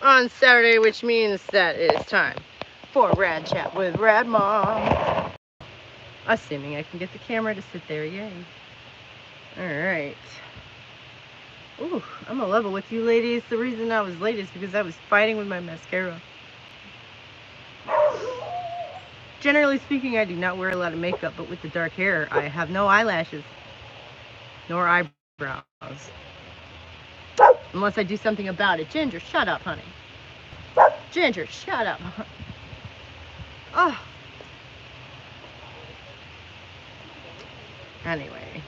on Saturday, which means that it is time for Rad Chat with Rad Mom. Assuming I can get the camera to sit there, yay. Alright. Ooh, I'm a level with you ladies. The reason I was late is because I was fighting with my mascara. Generally speaking, I do not wear a lot of makeup, but with the dark hair, I have no eyelashes, nor eyebrows. Unless I do something about it. Ginger, shut up, honey. Ginger, shut up. Oh. Anyway.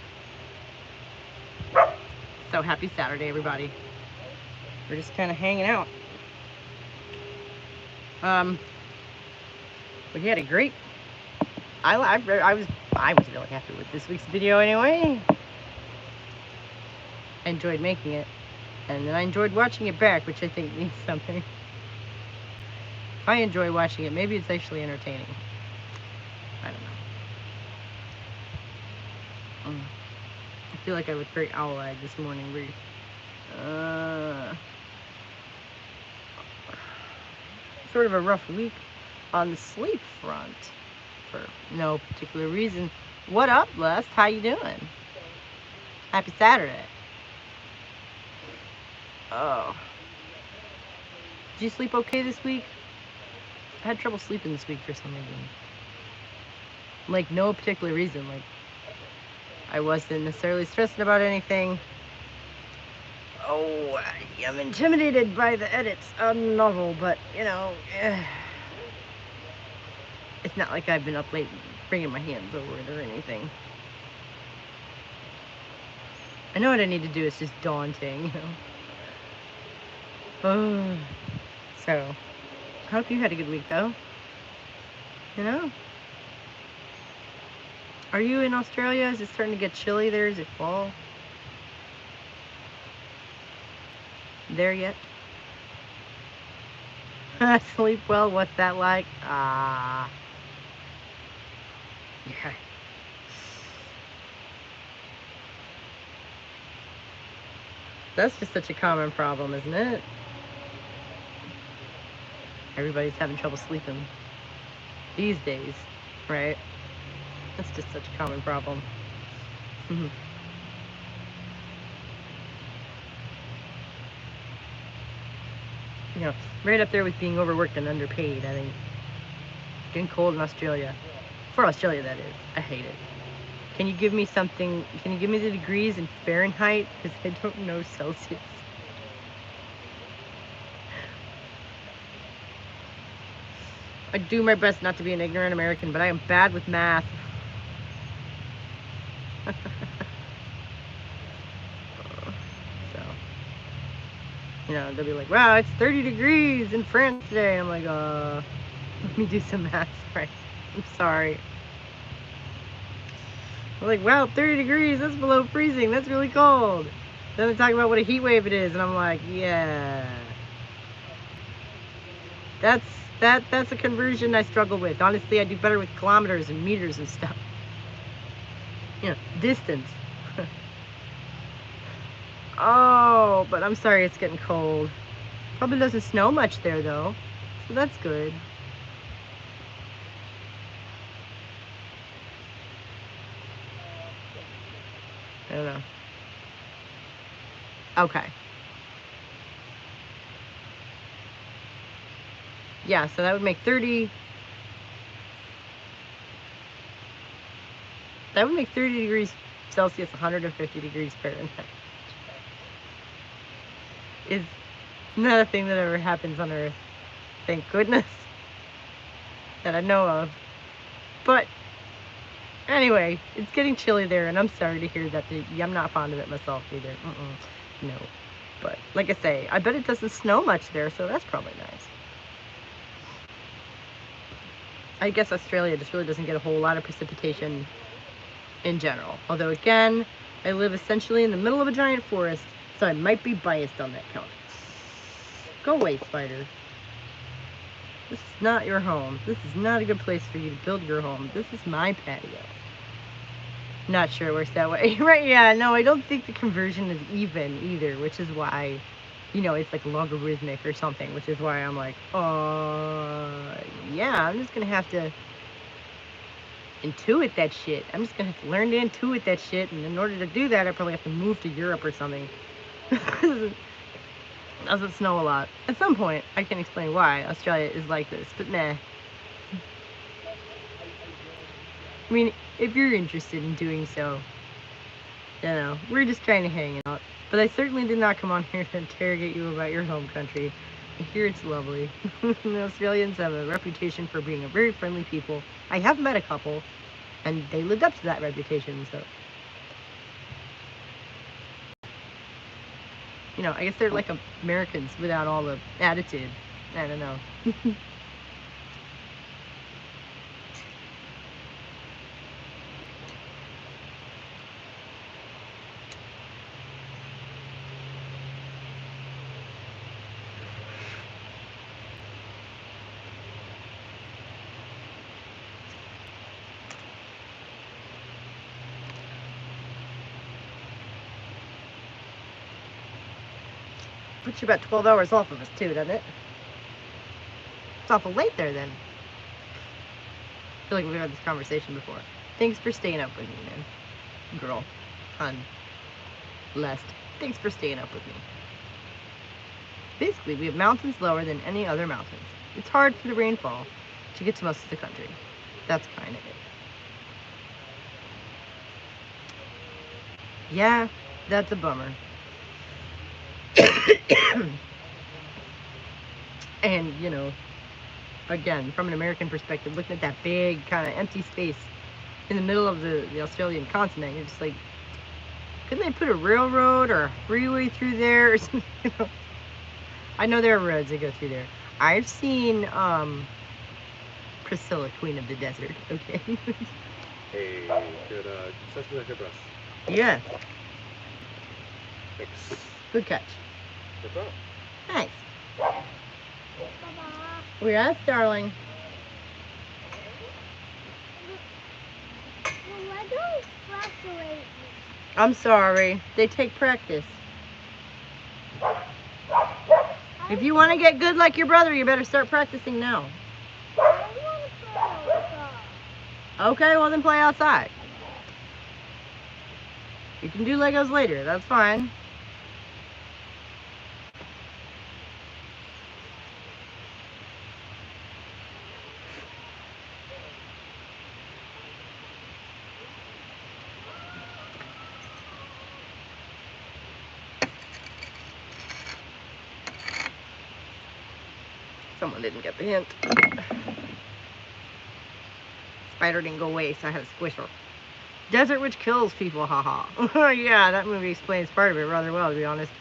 So happy Saturday, everybody. We're just kind of hanging out. We had a great. I was really happy with this week's video anyway. I enjoyed making it, and then I enjoyed watching it back, which I think means something. If I enjoy watching it, maybe it's actually entertaining. I don't know. I feel like I was very owl-eyed this morning. Sort of a rough week on the sleep front for no particular reason. What up, Les? How you doing? Happy Saturday. Oh. Did you sleep okay this week? I had trouble sleeping this week for some reason. Like, no particular reason. Like, I wasn't necessarily stressing about anything. Oh, I am intimidated by the edits on the novel, but, you know, it's not like I've been up late bringing my hands over it or anything. I know what I need to do. It's just daunting, you know. Oh, so, I hope you had a good week, though. You know? Are you in Australia? Is it starting to get chilly there? Is it fall? There yet? Sleep well? What's that like? Yeah. That's just such a common problem, isn't it? Everybody's having trouble sleeping these days, right? That's just such a common problem. You know, right up there with being overworked and underpaid, I think. It's getting cold in Australia. For Australia, that is. I hate it. Can you give me something? Can you give me the degrees in Fahrenheit? Because I don't know Celsius. I do my best not to be an ignorant American, but I am bad with math. So, you know, they'll be like, wow, it's 30 degrees in France today. I'm like, let me do some math. Right. I'm sorry. I'm like, wow, 30 degrees, that's below freezing. That's really cold. Then they talk about what a heat wave it is, and I'm like, yeah. That's a conversion I struggle with. Honestly, I do better with kilometers and meters and stuff. You know, distance. Oh, but I'm sorry it's getting cold. Probably doesn't snow much there, though. So that's good. I don't know. Okay. Yeah, so that would make 30... That would make 30 degrees Celsius 150 degrees Fahrenheit. Is not a thing that ever happens on Earth. Thank goodness. That I know of. But, anyway, it's getting chilly there, and I'm sorry to hear that. I'm not fond of it myself either. No. But, like I say, I bet it doesn't snow much there, so that's probably nice. I guess Australia just really doesn't get a whole lot of precipitation in general. Although, again, I live essentially in the middle of a giant forest, so I might be biased on that count. Go away, spider. This is not your home. This is not a good place for you to build your home. This is my patio. Not sure it works that way. Right, yeah, no, I don't think the conversion is even either, which is why you know, it's like logarithmic or something, which is why I'm like, yeah, I'm just gonna have to intuit that shit. I'm just gonna have to learn to intuit that shit, and in order to do that, I probably have to move to Europe or something. Doesn't snow a lot. At some point, I can explain why Australia is like this, but meh. I mean, if you're interested in doing so, you know, we're just trying to hang out. But I certainly did not come on here to interrogate you about your home country. I hear it's lovely. The Australians have a reputation for being a very friendly people. I have met a couple, and they lived up to that reputation, so. You know, I guess they're like Americans without all the attitude. I don't know. Puts you about 12 hours off of us, too, doesn't it? It's awful late there, then. I feel like we've had this conversation before. Thanks for staying up with me, man. Girl. Hun. Lest. Thanks for staying up with me. Basically, we have mountains lower than any other mountains. It's hard for the rainfall to get to most of the country. That's kind of it. Yeah, that's a bummer. And, you know, again, from an American perspective, looking at that big kind of empty space in the middle of the Australian continent, you're just like, couldn't they put a railroad or a freeway through there or something? You know? I know there are roads that go through there. I've seen Priscilla, Queen of the Desert, okay? Hey, good brush. Yeah. Thanks. Good catch. No problem. Thanks. Yes, darling. I'm sorry. They take practice. If you want to get good like your brother, you better start practicing now. Okay, well then play outside. You can do Legos later. That's fine. Someone didn't get the hint. Spider didn't go away, so I had to squish her. Desert Witch kills people, haha. Yeah, that movie explains part of it rather well, to be honest.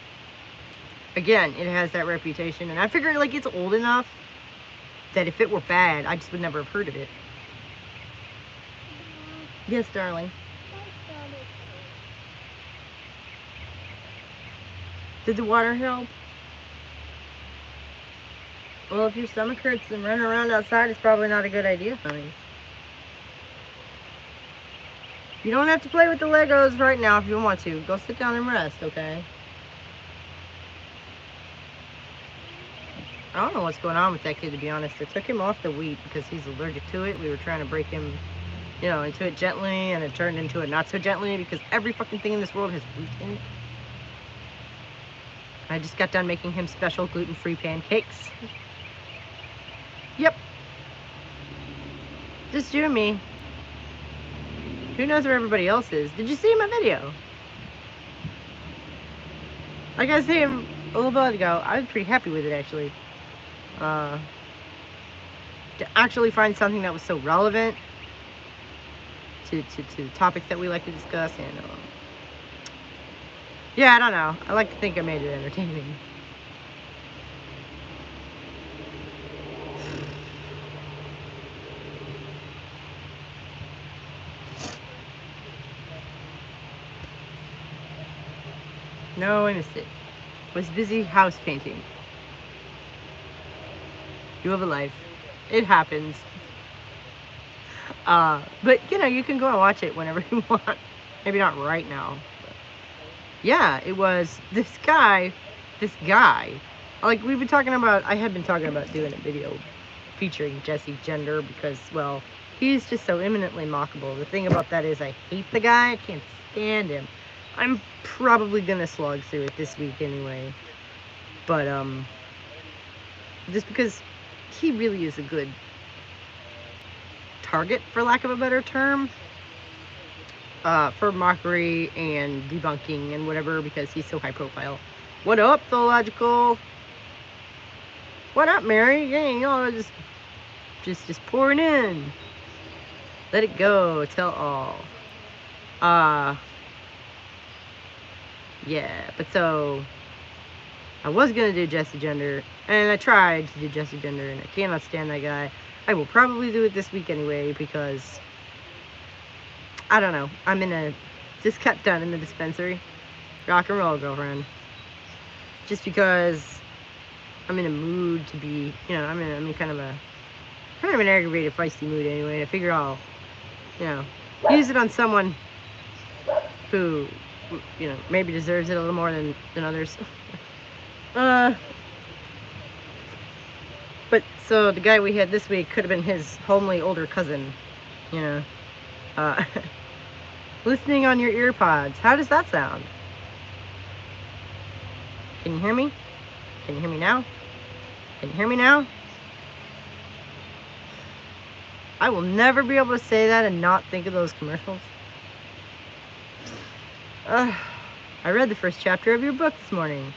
Again, it has that reputation, and I figured, like, it's old enough that if it were bad, I just would never have heard of it. Yes, darling. Did the water help? Well, if your stomach hurts and running around outside, it's probably not a good idea, honey. You don't have to play with the Legos right now if you don't want to. Go sit down and rest, okay? I don't know what's going on with that kid, to be honest. I took him off the wheat because he's allergic to it. We were trying to break him, you know, into it gently, and it turned into it not so gently because every fucking thing in this world has wheat in it. I just got done making him special gluten-free pancakes. Yep. Just you and me. Who knows where everybody else is? Did you see my video? Like I said a little bit ago, I was pretty happy with it, actually. To actually find something that was so relevant to the topics that we like to discuss, and yeah, I don't know. I like to think I made it entertaining. No, I missed it. Was busy house painting. You have a life. It happens. But you know, you can go and watch it whenever you want. Maybe not right now. But yeah, it was this guy this guy, like we've been talking about, I had been talking about doing a video featuring Jesse Gender because, well, he's just so eminently mockable. The thing about that is I hate the guy. I can't stand him. I'm probably gonna slog through it this week anyway. But, just because he really is a good target, for lack of a better term, for mockery and debunking and whatever, because he's so high profile. What up, Theological? What up, Mary? Yeah, you know, just pouring in. Let it go. Tell all. Yeah, but so I was gonna do Jesse Gender, and I tried to do Jesse Gender, and I cannot stand that guy. I will probably do it this week anyway, because I don't know. Just kept done in the dispensary. Rock and roll, girlfriend. Just because I'm in a mood to be, you know, I'm in kind of an aggravated, feisty mood anyway. I figure I'll, you know, use it on someone who, you know, maybe deserves it a little more than others. But so the guy we had this week could have been his homely older cousin, you know. Listening on your ear pods. How does that sound? Can you hear me? Can you hear me now? Can you hear me now? I will never be able to say that and not think of those commercials. I read the first chapter of your book this morning.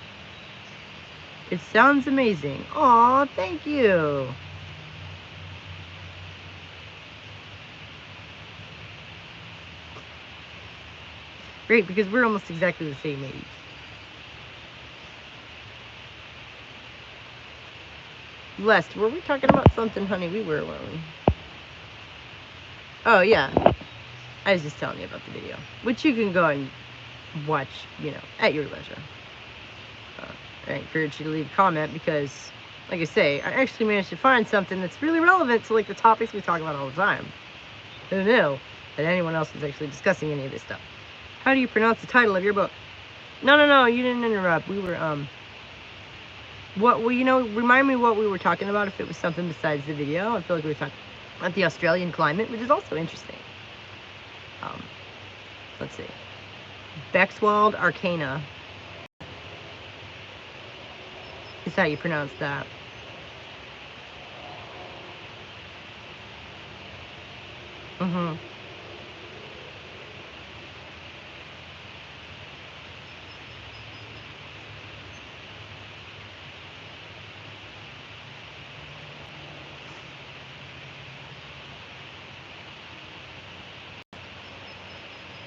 It sounds amazing. Aw, thank you. Great, because we're almost exactly the same age. Lest, were we talking about something, honey? We were, weren't we? Oh, yeah. I was just telling you about the video, which you can go and watch, you know, at your leisure. I encourage you to leave a comment because, like I say, I actually managed to find something that's really relevant to, like, the topics we talk about all the time. Who knew that anyone else was actually discussing any of this stuff? How do you pronounce the title of your book? No, you didn't interrupt. We were, well, you know, remind me what we were talking about if it was something besides the video. I feel like we were talking about the Australian climate, which is also interesting. Let's see. Bexwald Arcana is how you pronounce that. Mm-hmm.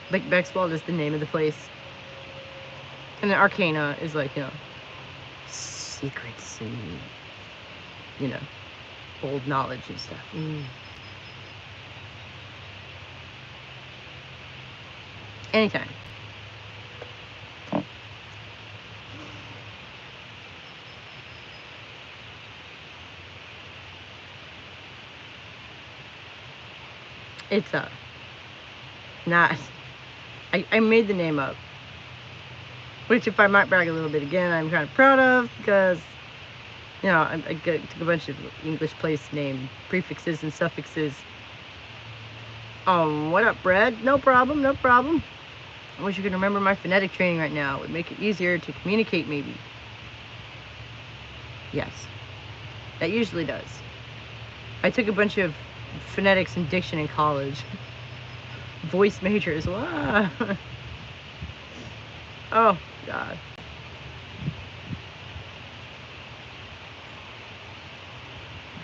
Like, Bexwald is the name of the place. And then Arcana is like, you know, secrets and, you know, old knowledge and stuff. Anytime. It's not. I made the name up, which, if I might brag a little bit again, I'm kind of proud of, because, you know, I took a bunch of English place name prefixes and suffixes. What up, Brad? No problem, no problem. I wish you could remember my phonetic training right now. It would make it easier to communicate, maybe. Yes, that usually does. I took a bunch of phonetics and diction in college. Voice major as well. Oh, God.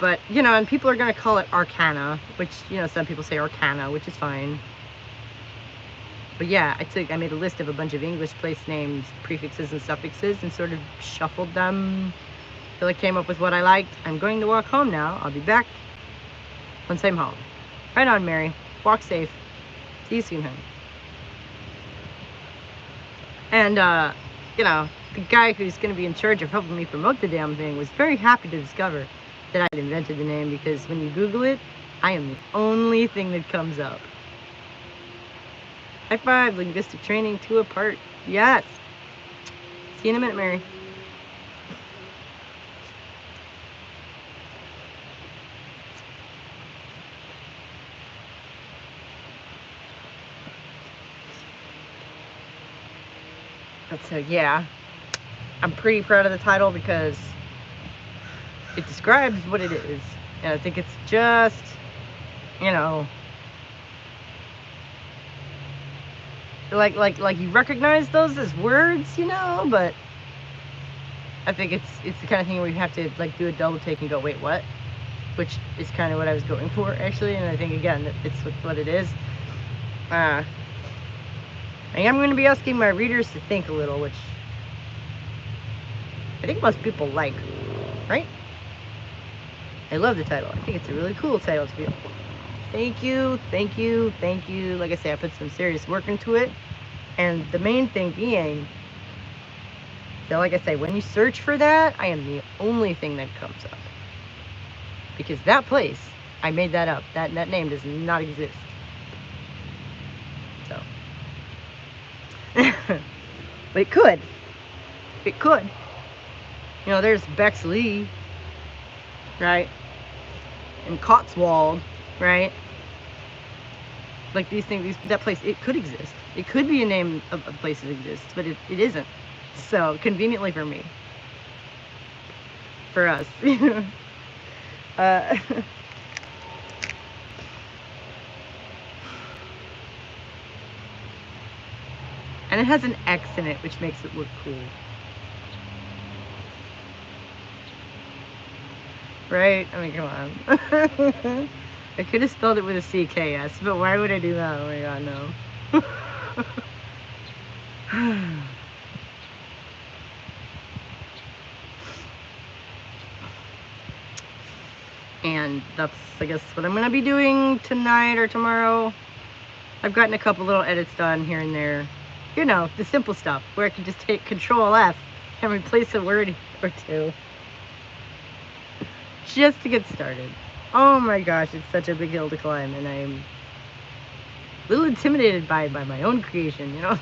But, you know, and people are going to call it Arcana, which, you know, some people say Arcana, which is fine. But yeah, I made a list of a bunch of English place names, prefixes and suffixes, and sort of shuffled them till I came up with what I liked. I'm going to walk home now. I'll be back once I'm home. Right on, Mary. Walk safe. See you soon, honey. And, you know, the guy who's going to be in charge of helping me promote the damn thing was very happy to discover that I'd invented the name, because when you Google it, I am the only thing that comes up. High five, linguistic training, 2 apart. Yes. See you in a minute, Mary. So yeah, I'm pretty proud of the title because it describes what it is, and I think it's just, you know, like you recognize those as words, you know, but I think it's the kind of thing where you have to like do a double take and go, wait, what? Which is kind of what I was going for actually, and I think again that it's what it is. I am going to be asking my readers to think a little, which I think most people like, right? I love the title. I think it's a really cool title to be. Thank you, thank you, thank you. Like I say, I put some serious work into it, and the main thing being that, like I say, when you search for that, I am the only thing that comes up. Because that place, I made that up. That name does not exist. So. But it could. It could. You know, there's Bexley, right? And Cotswold, right? Like these things, that place, it could exist. It could be a name of a place that exists, but it isn't. So, conveniently for me. For us. And it has an X in it, which makes it look cool. Right? I mean, come on. I could have spelled it with a CKS, but why would I do that? Oh my god, no. And that's, I guess, what I'm going to be doing tonight or tomorrow. I've gotten a couple little edits done here and there. You know, the simple stuff, where I can just take Control F and replace a word or two. Just to get started. Oh my gosh, it's such a big hill to climb, and I'm a little intimidated by my own creation, you know?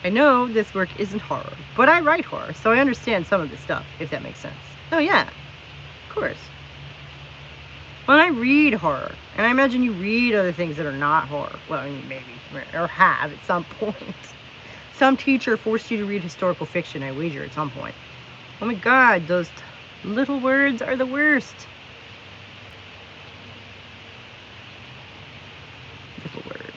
I know this work isn't horror, but I write horror, so I understand some of this stuff, if that makes sense. Oh yeah, of course. Well, I read horror, and I imagine you read other things that are not horror. Well, I mean, maybe, or have at some point. Some teacher forced you to read historical fiction, I wager, at some point. Oh my god, those little words are the worst. Little words.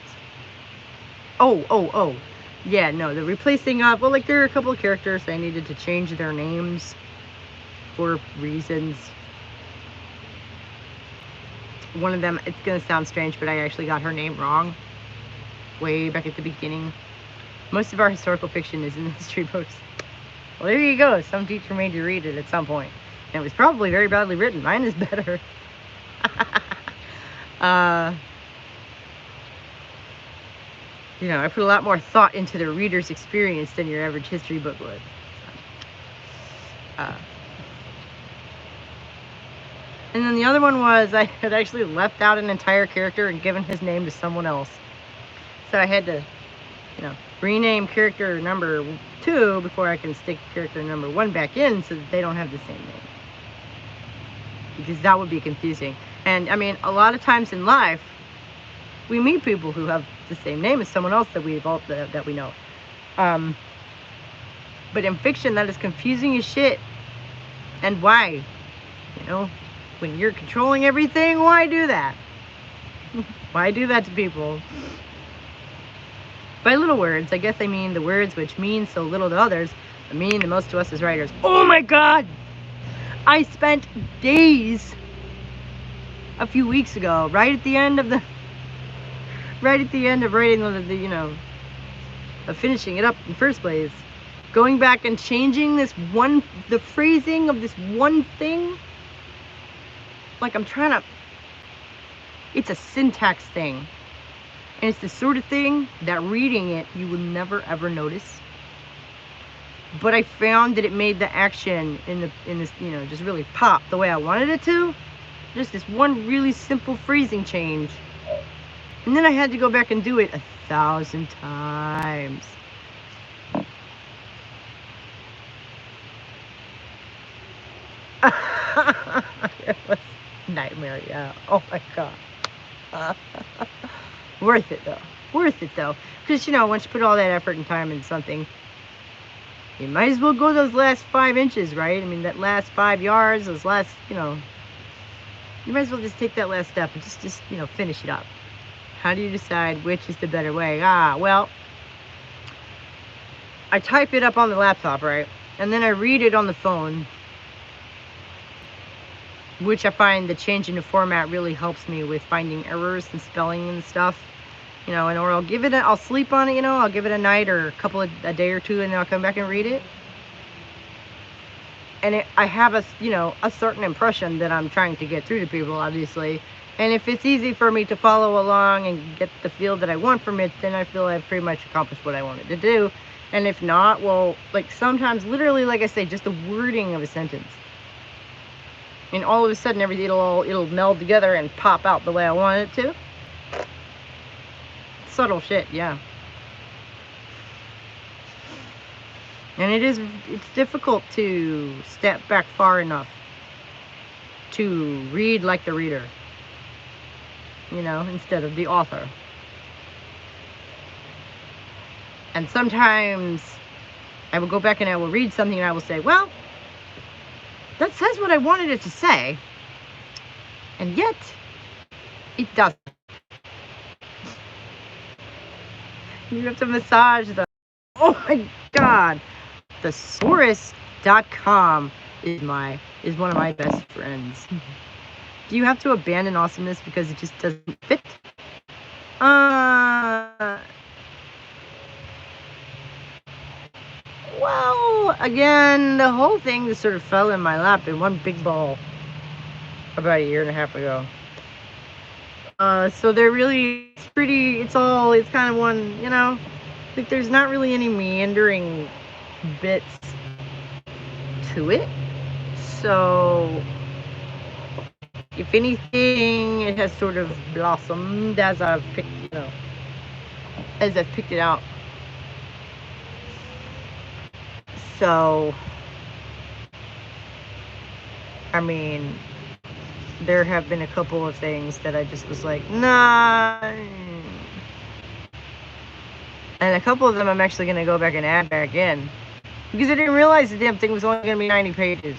Oh. Yeah, no, the replacing of, well, like, there are a couple of characters I needed to change their names for reasons. One of them, it's gonna sound strange, but I actually got her name wrong way back at the beginning. Most of our historical fiction is in the history books. Well, there you go. Some teacher made you read it at some point. And it was probably very badly written. Mine is better. You know, I put a lot more thought into the reader's experience than your average history book would. And then the other one was I had actually left out an entire character and given his name to someone else. So I had to, you know, rename character number 2 before I can stick character number 1 back in so that they don't have the same name. Because that would be confusing. And I mean, a lot of times in life, we meet people who have the same name as someone else that we know. But in fiction, that is confusing as shit. And why? You know, when you're controlling everything, why do that? Why do that to people? By little words, I guess I mean the words which mean so little to others, but mean the most to us as writers. Oh my god! I spent days a few weeks ago, right at the end of writing the of finishing it up in the first place, going back and changing the phrasing of this one thing. Like I'm trying to, it's a syntax thing. And it's the sort of thing that reading it, you will never ever notice. But I found that it made the action in this, you know, just really pop the way I wanted it to. Just this one really simple phrasing change. And then I had to go back and do it 1,000 times. It was a nightmare, yeah. Oh my god. Worth it though. worth it though, because you know, once you put all that effort and time into something, you might as well go those last 5 inches, right? I mean, that last 5 yards, those last, you know, you might as well just take that last step and just you know, finish it up. How do you decide which is the better way? Well, I type it up on the laptop, right? And then I read it on the phone, which I find the change in the format really helps me with finding errors and spelling and stuff. You know, and or I'll sleep on it, you know, I'll give it a night or a day or two, and then I'll come back and read it. And I have a certain impression that I'm trying to get through to people, obviously. And if it's easy for me to follow along and get the feel that I want from it, then I feel I've pretty much accomplished what I wanted to do. And if not, well, like sometimes, literally, like I say, just the wording of a sentence. And all of a sudden, everything, it'll meld together and pop out the way I want it to. Subtle shit, yeah. And it's difficult to step back far enough to read like the reader, you know, instead of the author. And sometimes I will go back and I will read something and I will say, well, that says what I wanted it to say, and yet it doesn't. You have to massage the, oh my God. Thesaurus.com is one of my best friends. Do you have to abandon awesomeness because it just doesn't fit? Well, again, the whole thing just sort of fell in my lap in one big ball about 1.5 years ago. So they're really, it's kind of one, you know, like there's not really any meandering bits to it. So if anything, it has sort of blossomed as I've picked it out. So I mean, there have been a couple of things that I just was like, nah. And a couple of them I'm actually going to go back and add back in. Because I didn't realize the damn thing was only going to be 90 pages.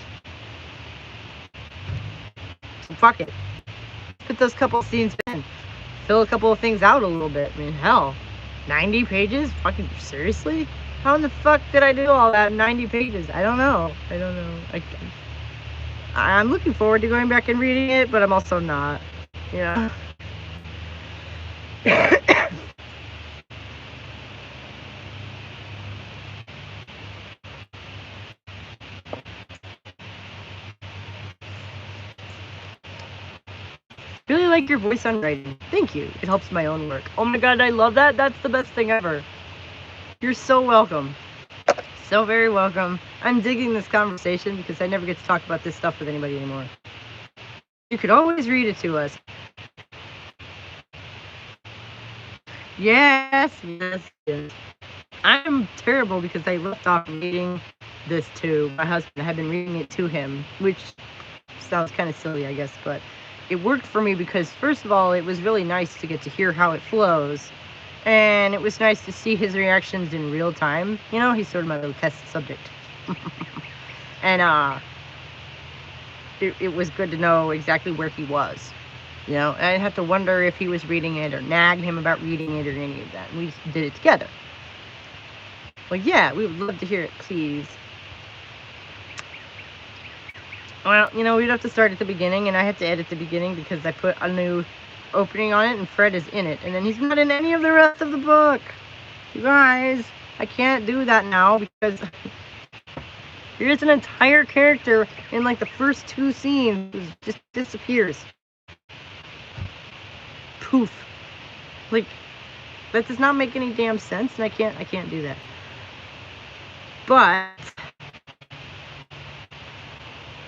So fuck it. Put those couple scenes in. Fill a couple of things out a little bit. I mean, hell. 90 pages? Fucking seriously? How in the fuck did I do all that in 90 pages? I don't know. I'm looking forward to going back and reading it, but I'm also not. Yeah. Really like your voice on writing. Thank you. It helps my own work. Oh my God, I love that. That's the best thing ever. You're so welcome. So very welcome. I'm digging this conversation because I never get to talk about this stuff with anybody anymore. You could always read it to us. Yes. I'm terrible because I left off reading this to my husband. I have been reading it to him, which sounds kind of silly, I guess, but it worked for me because, first of all, it was really nice to get to hear how it flows. And it was nice to see his reactions in real time. You know, he's sort of my little test subject. And it was good to know exactly where he was. You know, I didn't have to wonder if he was reading it or nagged him about reading it or any of that. We did it together. Well, yeah, we would love to hear it, please. Well, you know, we'd have to start at the beginning, and I had to edit the beginning because I put a new opening on it, and Fred is in it, and then he's not in any of the rest of the book. You guys, I can't do that now because here's an entire character in like the first 2 scenes who just disappears. Poof. Like, that does not make any damn sense, and I can't do that. But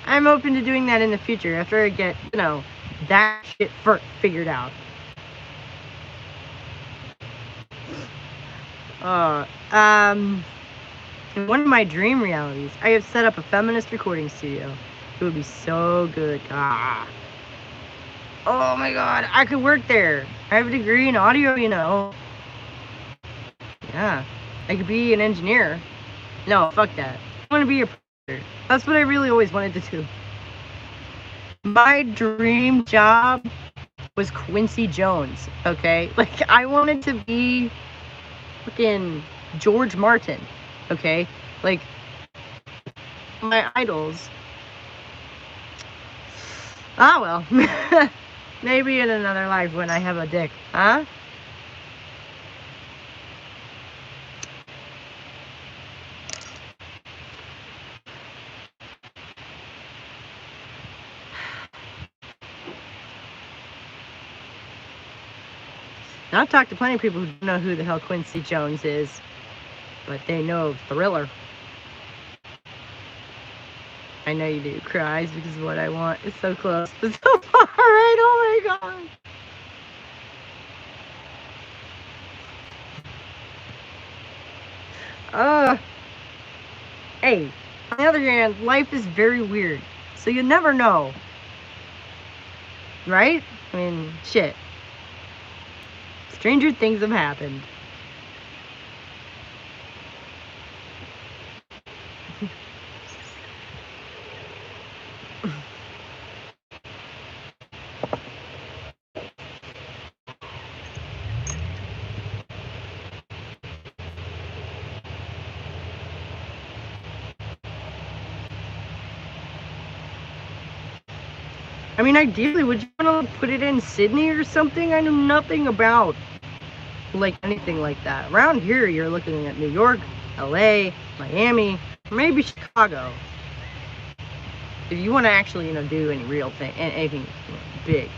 I'm open to doing that in the future after I get, you know, that shit figured out. In one of my dream realities, I have set up a feminist recording studio. It would be so good. Oh my God, I could work there. I have a degree in audio, you know. Yeah. I could be an engineer. No, fuck that. I want to be a producer. That's what I really always wanted to do. My dream job was Quincy Jones, okay? Like, I wanted to be fucking George Martin, okay? Like, my idols. Ah, well. Maybe in another life when I have a dick, huh? Now, I've talked to plenty of people who don't know who the hell Quincy Jones is, but they know Thriller. I know you do. Cries because of what I want. It's so close. It's so far, right? Oh my god. Hey, on the other hand, life is very weird. So you never know. Right? I mean, shit. Stranger things have happened. I mean, ideally, would you want to put it in Sydney or something? I know nothing about, like, anything like that. Around here, you're looking at New York, LA, Miami, maybe Chicago. If you want to actually, do any real thing, anything big.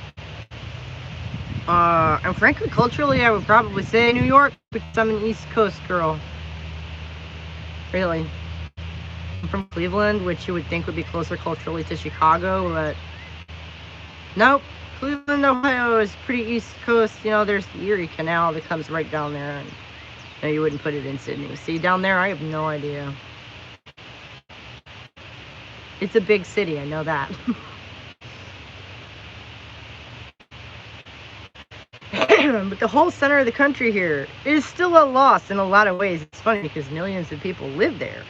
And frankly, culturally, I would probably say New York because I'm an East Coast girl. Really. I'm from Cleveland, which you would think would be closer culturally to Chicago, but nope. Cleveland, Ohio is pretty East Coast. There's the Erie Canal that comes right down there, and you wouldn't put it in Sydney. See, down there, I have no idea. It's a big city, I know that. But the whole center of the country here is still a loss in a lot of ways. It's funny because millions of people live there.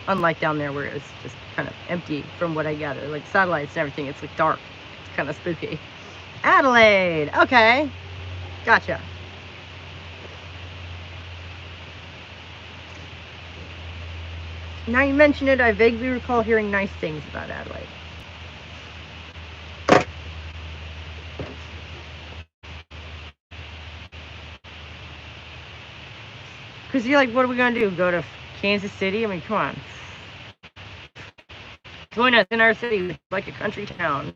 Unlike down there where it's just kind of empty from what I gather. Like satellites and everything, it's like dark. It's kind of spooky. Adelaide, okay. Gotcha. Now you mention it, I vaguely recall hearing nice things about Adelaide. Because you're like, what are we going to do? Go to Kansas City? I mean, come on. Join us in our city. It's like a country town.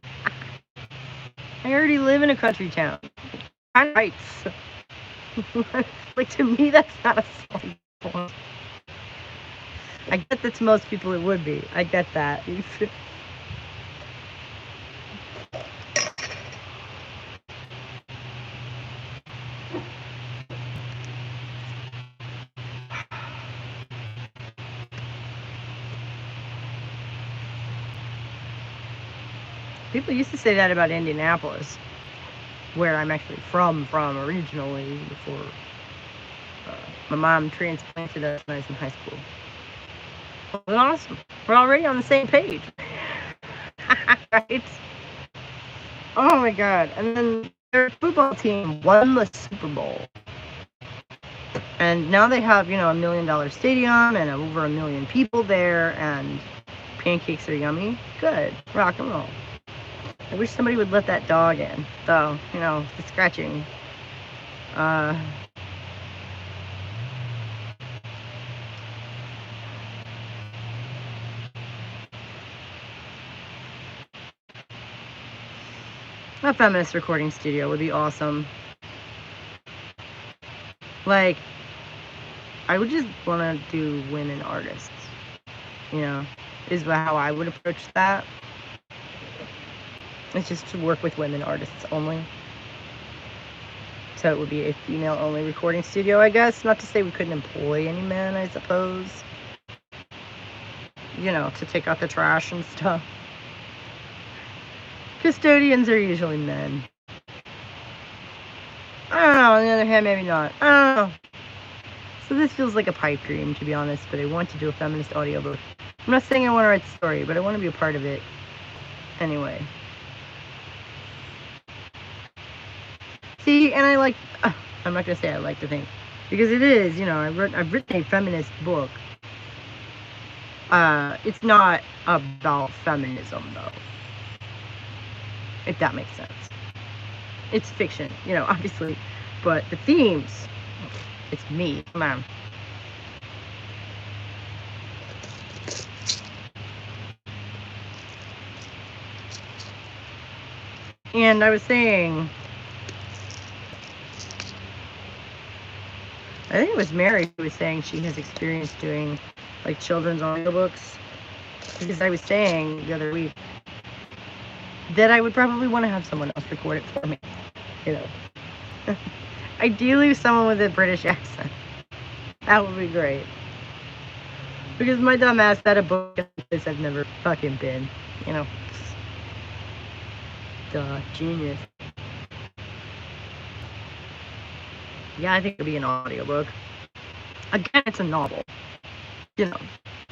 I already live in a country town. Kind of rights. Like, to me, that's not a selling point. I get that to most people it would be. I get that. People used to say that about Indianapolis, where I'm actually from originally before my mom transplanted us when I was in high school. Well, awesome. We're already on the same page. Right? Oh my god. And then their football team won the Super Bowl. And now they have, $1 million stadium and over 1 million people there, and pancakes are yummy. Good. Rock and roll. I wish somebody would let that dog in, though, the scratching. A feminist recording studio would be awesome. Like, I would just want to do women artists, is how I would approach that. It's just to work with women artists only. So it would be a female-only recording studio, I guess. Not to say we couldn't employ any men, I suppose. To take out the trash and stuff. Custodians are usually men. I don't know, on the other hand, maybe not. I don't know. So this feels like a pipe dream, to be honest, but I want to do a feminist audiobook. I'm not saying I want to write the story, but I want to be a part of it anyway. See, and I like, I'm not going to say I like to think, because it is, you know, I've written a feminist book. It's not about feminism, though, if that makes sense. It's fiction, you know, obviously, but the themes, it's me, come on. And I was saying, I think it was Mary who was saying she has experience doing like children's audiobooks, because I was saying the other week that I would probably want to have someone else record it for me, you know. Ideally someone with a British accent. That would be great. Because my dumb ass had a book like this I've never fucking been, you know. Duh, genius. Yeah, I think it'd be an audiobook. Again, it's a novel. You know,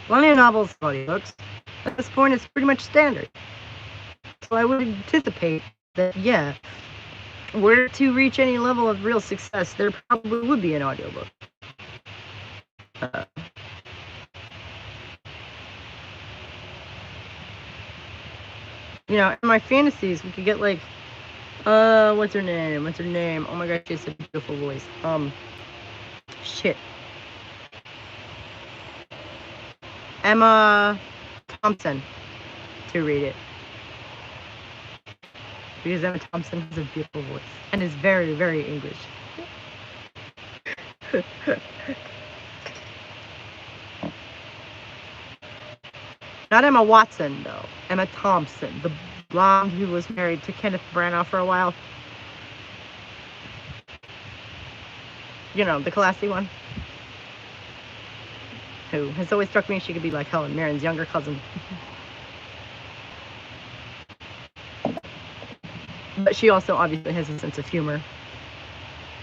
plenty of novels, audiobooks. At this point, it's pretty much standard. So I would anticipate that, yeah, were to reach any level of real success, there probably would be an audiobook. You know, in my fantasies, we could get like, what's her name? What's her name? Oh my gosh, she has a beautiful voice. Shit. Emma Thompson to read it. Because Emma Thompson has a beautiful voice and is very, very English. Not Emma Watson, though. Emma Thompson, the blonde who was married to Kenneth Branagh for a while. You know, the classy one. Who has always struck me she could be like Helen Mirren's younger cousin. But she also obviously has a sense of humor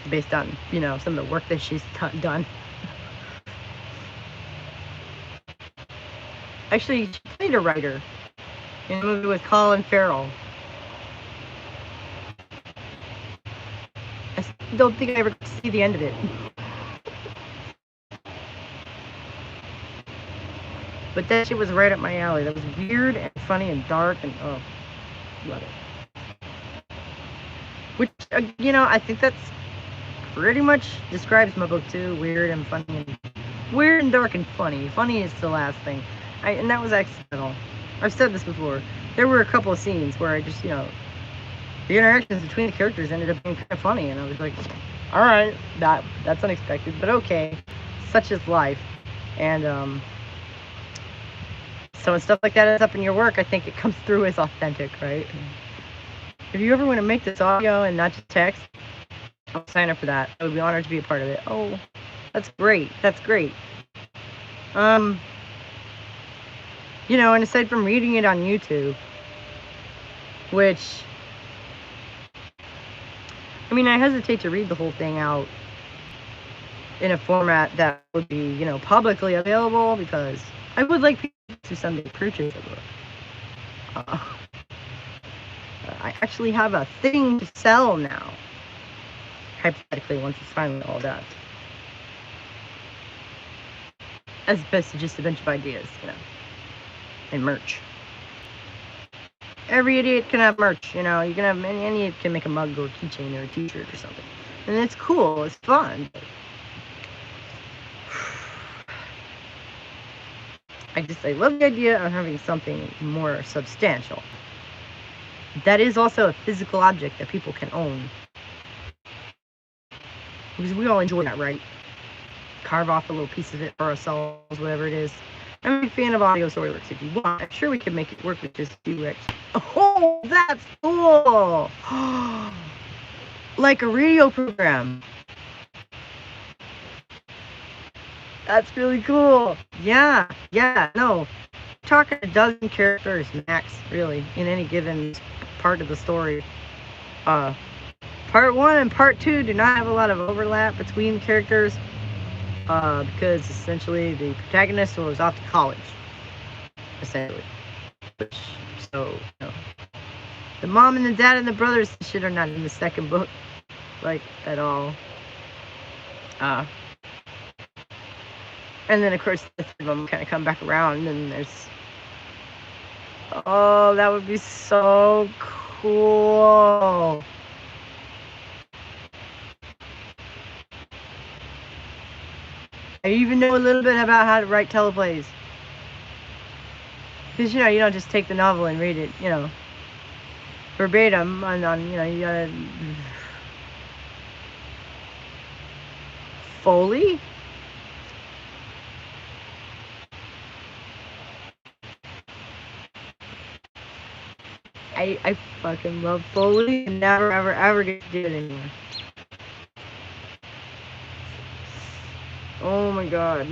based on, you know, some of the work that she's done. Actually, she played a writer in a movie with Colin Farrell. I don't think I ever got to see the end of it. But that shit was right up my alley. That was weird and funny and dark and, oh, love it. Which, you know, I think that's pretty much describes my book too. Weird and funny and weird and dark and funny. Funny is the last thing. And that was accidental. I've said this before. There were a couple of scenes where I just, you know, the interactions between the characters ended up being kind of funny, and I was like, all right, that's unexpected, but okay, such is life. And so when stuff like that ends up in your work, I think it comes through as authentic, right? If you ever want to make this audio and not just text, I'll sign up for that. I would be honored to be a part of it. Oh, that's great. That's great. You know, and aside from reading it on YouTube, which, I mean, I hesitate to read the whole thing out in a format that would be, you know, publicly available, because I would like people to someday purchase the book. I actually have a thing to sell now, hypothetically, once it's finally all done. As opposed to just a bunch of ideas, you know, and merch. Every idiot can have merch, you know. You can have, any idiot can make a mug or a keychain or a t-shirt or something. And it's cool, it's fun. I love the idea of having something more substantial. That is also a physical object that people can own. Because we all enjoy that, right? Carve off a little piece of it for ourselves, whatever it is. I'm a big fan of audio storyworks. If you want, I'm sure we could make it work with just Durex. Oh, that's cool! Like a radio program. That's really cool. Yeah, no. Talking a dozen characters max, really, in any given part of the story. Part 1 and Part 2 do not have a lot of overlap between characters. because essentially the protagonist was off to college, essentially. Which, so, you know, the mom and the dad and the brothers and shit are not in the second book, like, at all. And then, of course, the three of them kind of come back around, and there's... Oh, that would be so cool. I even know a little bit about how to write teleplays. Because, you know, you don't just take the novel and read it, you know, verbatim on you know, you gotta... Foley? I fucking love Foley and never, ever, ever get to do it anymore. Oh my god.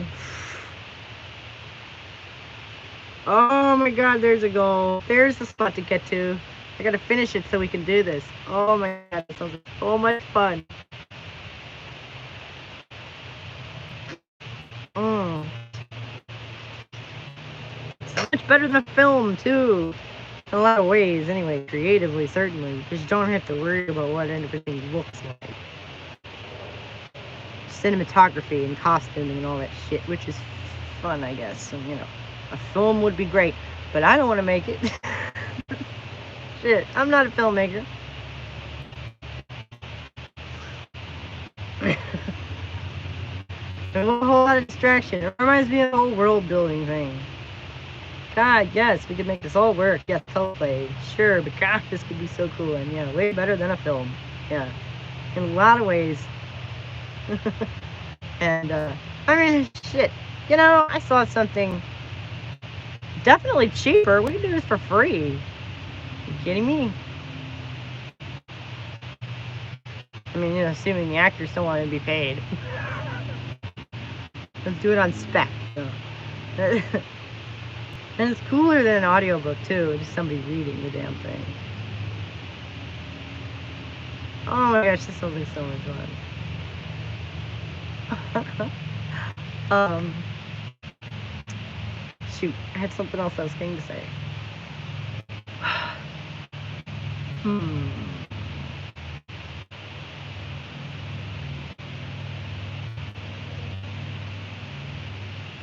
Oh my god, there's a goal. There's a spot to get to. I gotta finish it so we can do this. Oh my god, that sounds like so much fun. So much better than a film, too. In a lot of ways, anyway. Creatively, certainly. Because you don't have to worry about what everything looks like. Cinematography and costuming and all that shit, which is fun, I guess. And, you know, a film would be great. But I don't want to make it. Shit, I'm not a filmmaker. There's a whole lot of distraction. It reminds me of the whole world building thing. God, yes, we could make this all work. Yeah, teleplay, sure, but God, this could be so cool. And yeah, way better than a film. Yeah, in a lot of ways. And, I mean, shit. You know, I saw something definitely cheaper. We can do this for free. Are you kidding me? I mean, you know, assuming the actors don't want to be paid. Let's do it on spec. So. And it's cooler than an audiobook, too. Just somebody reading the damn thing. Oh my gosh, this sounds like so much fun. Shoot, I had something else I was going to say.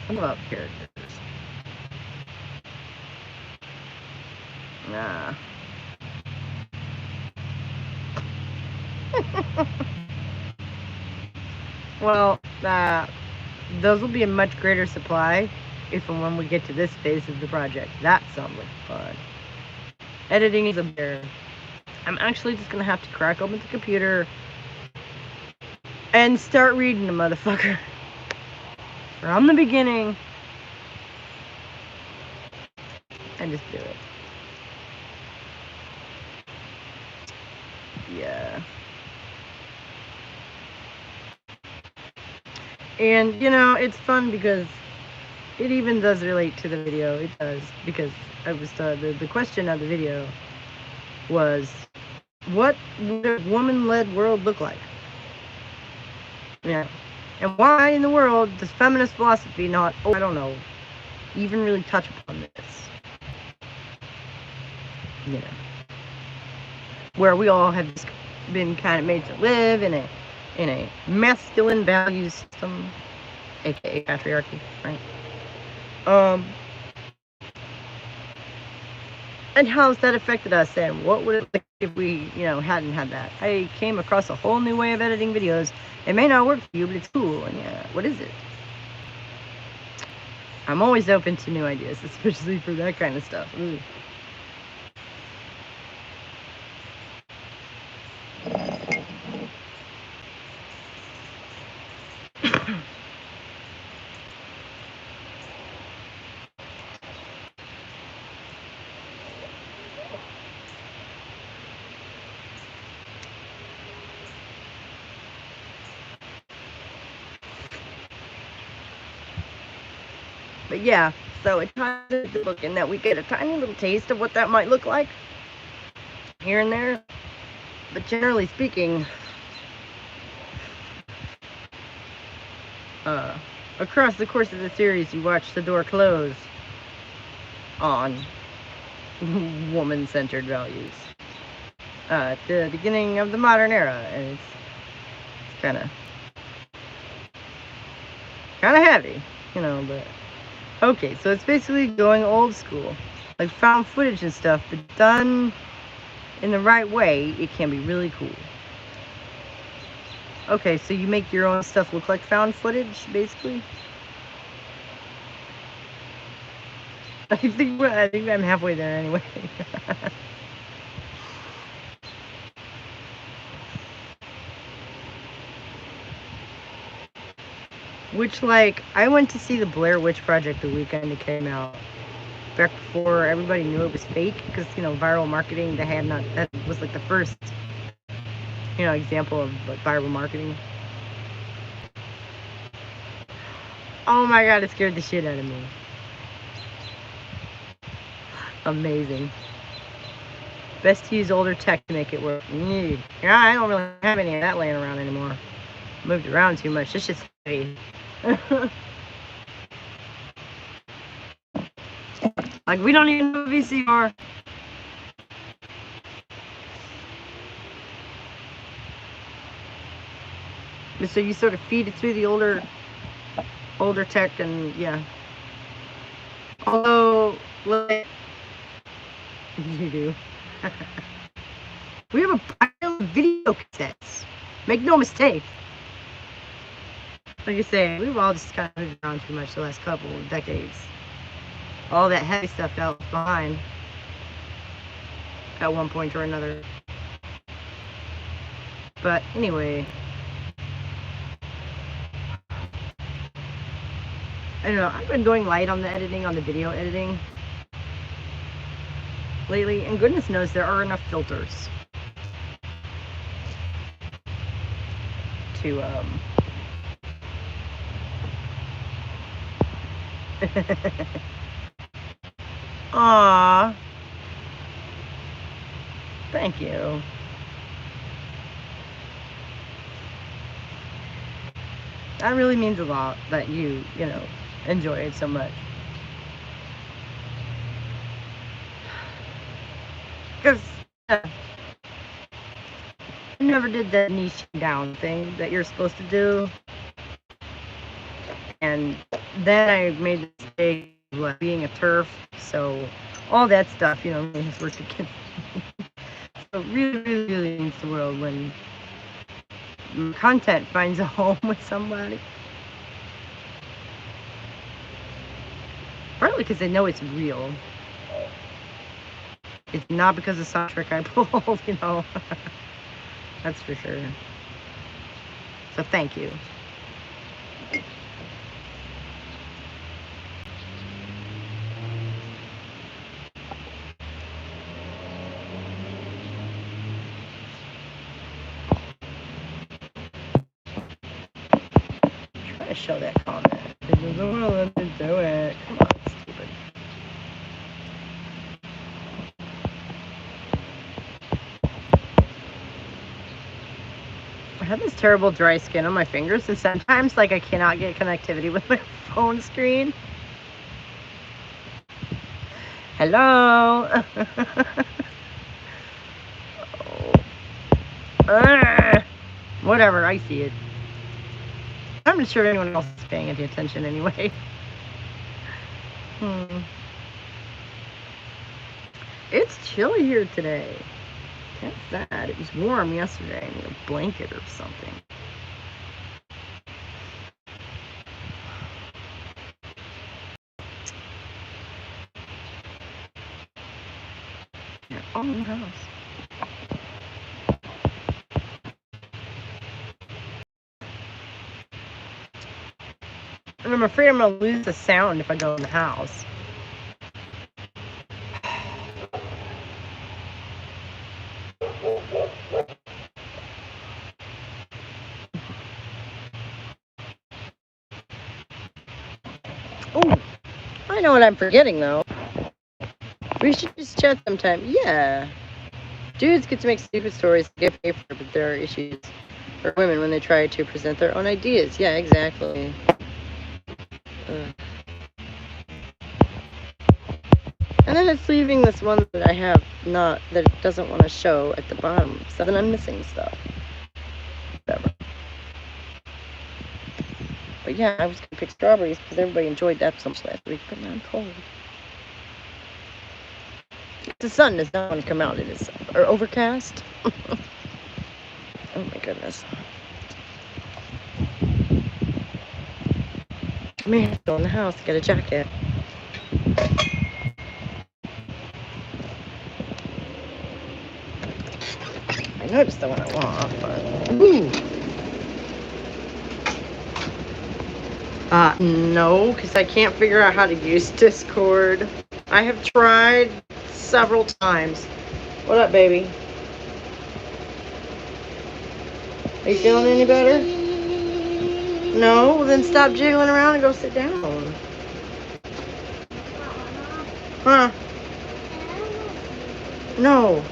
What about characters? Nah. Well, those will be a much greater supply if and when we get to this phase of the project. That sounds like fun. Editing is a bear. I'm actually just gonna have to crack open the computer and start reading the motherfucker from the beginning and just do it. Yeah. And, you know, it's fun because it even does relate to the video. It does, because I was the question of the video was, what would a woman-led world look like? Yeah. And why in the world does feminist philosophy not, I don't know, even really touch upon this? You know. Where we all have been kind of made to live in a masculine value system, aka patriarchy, right? And how's that affected us, and what would it look if we, you know, hadn't had that? I came across a whole new way of editing videos. It may not work for you, but it's cool, and yeah, what is it? I'm always open to new ideas, especially for that kind of stuff. Ooh. But yeah, so it's kind of looking that we get a tiny little taste of what that might look like here and there. But generally speaking, Across the course of the series, you watch the door close on woman-centered values. At the beginning of the modern era, and it's kind of heavy, you know, but okay, so it's basically going old school, like found footage and stuff, but done in the right way. It can be really cool. Okay, so you make your own stuff look like found footage, basically. I think I'm halfway there anyway. Which, like, I went to see the Blair Witch Project the weekend it came out. Back before everybody knew it was fake, because, you know, viral marketing, that was like the first, you know, example of like viral marketing. Oh my god, it scared the shit out of me. Amazing. Best to use older tech to make it work. Yeah, I don't really have any of that laying around anymore. Moved around too much. It's just heavy. Like, we don't even know VCR. So you sort of feed it through the older tech, and yeah. Although, like, you do. We have a pile of video cassettes. Make no mistake. Like I say, we've all just kind of moved around too much the last couple of decades. All that heavy stuff got left behind at one point or another. But anyway, I don't know, I've been going light on the editing, on the video editing lately, and goodness knows there are enough filters to Aww. Thank you. That really means a lot that you know, enjoy it so much. Because I never did that niche down thing that you're supposed to do. And then I made the mistake of like being a turf, so all that stuff, you know, has worked against me. So it really means the world when content finds a home with somebody. Partly because they know it's real. It's not because of some trick I pulled, you know. That's for sure. So thank you. Try to show that comment. It doesn't want to let me do it. Come on, stupid. I have this terrible dry skin on my fingers, and sometimes, like, I cannot get connectivity with my phone screen. Hello. Whatever, I see it. I'm not sure anyone else is paying any attention anyway. It's chilly here today. That's that. It was warm yesterday. I need a blanket or something. Your own house. And I'm afraid I'm going to lose the sound if I go in the house. Oh, I know what I'm forgetting, though. We should just chat sometime. Yeah. Dudes get to make stupid stories and get paid for it, but there are issues for women when they try to present their own ideas. Yeah, exactly. And then it's leaving this one that I have not, that it doesn't want to show at the bottom. So then I'm missing stuff. Whatever. But yeah, I was going to pick strawberries because everybody enjoyed that so much last week, but now I'm cold. The sun does not want to come out. It is or overcast. Oh my goodness. I may have to go in the house to get a jacket. I know it's the one I want, but... Ooh. No, because I can't figure out how to use Discord. I have tried several times. What up, baby? Are you feeling any better? No? Well, then stop jiggling around and go sit down. Huh? No.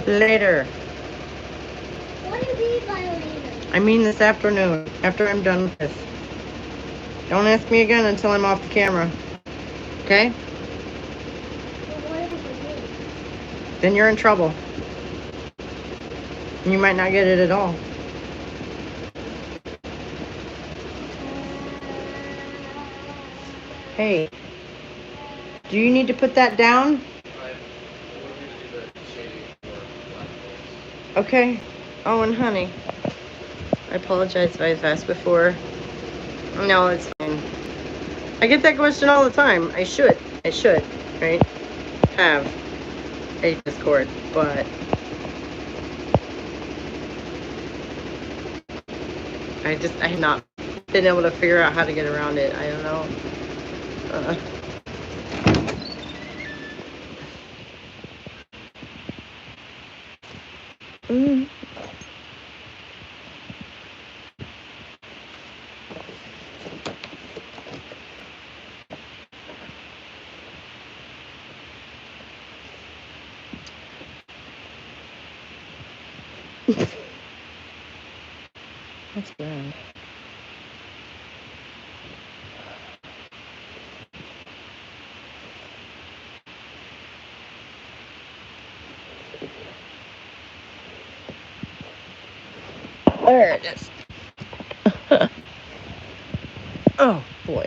Later. What do you mean by later? I mean this afternoon, after I'm done with this. Don't ask me again until I'm off the camera. Okay? Well, what if it's Then you're in trouble. And you might not get it at all. Hey, do you need to put that down? Okay. Oh, and honey, I apologize if I've asked before. No, it's fine. I get that question all the time. I should, right? Have a Discord, but I have not been able to figure out how to get around it. I don't know. That's bad. There it is. Oh boy.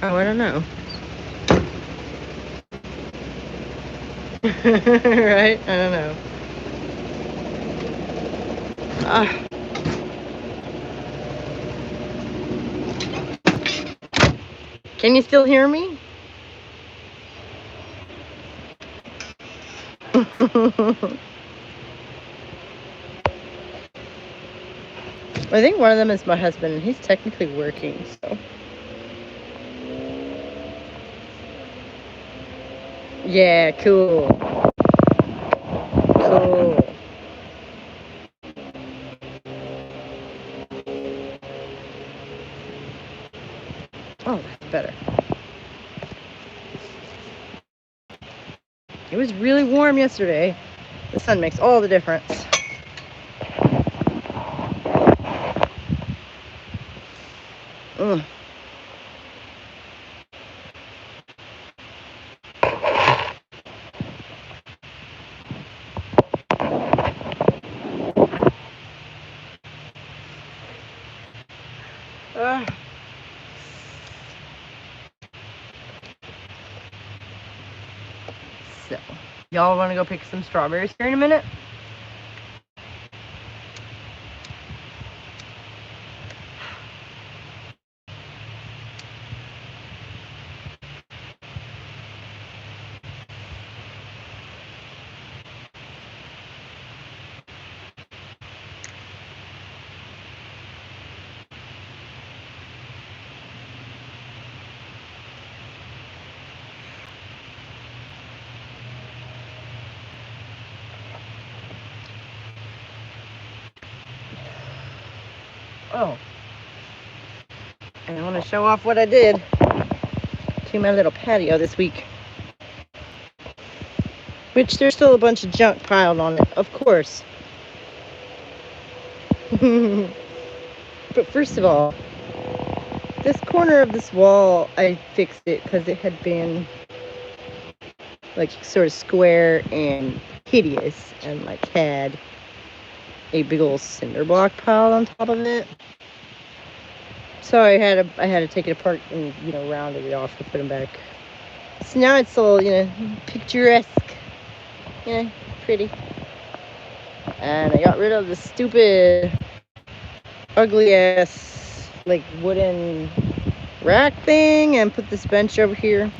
Oh, I don't know. Right? I don't know. Can you still hear me? I think one of them is my husband, and he's technically working, so. Yeah, cool. Cool. Oh, that's better. It was really warm yesterday. The sun makes all the difference. Ugh. So, y'all want to go pick some strawberries here in a minute? Oh. And I want to show off what I did to my little patio this week. Which there's still a bunch of junk piled on it, of course. But first of all, this corner of this wall, I fixed it because it had been like sort of square and hideous and like had a big old cinder block piled on top of it. So I had to take it apart and, you know, rounded it off to put them back. So now it's all, you know, picturesque. Yeah, pretty. And I got rid of the stupid, ugly ass, like, wooden rack thing and put this bench over here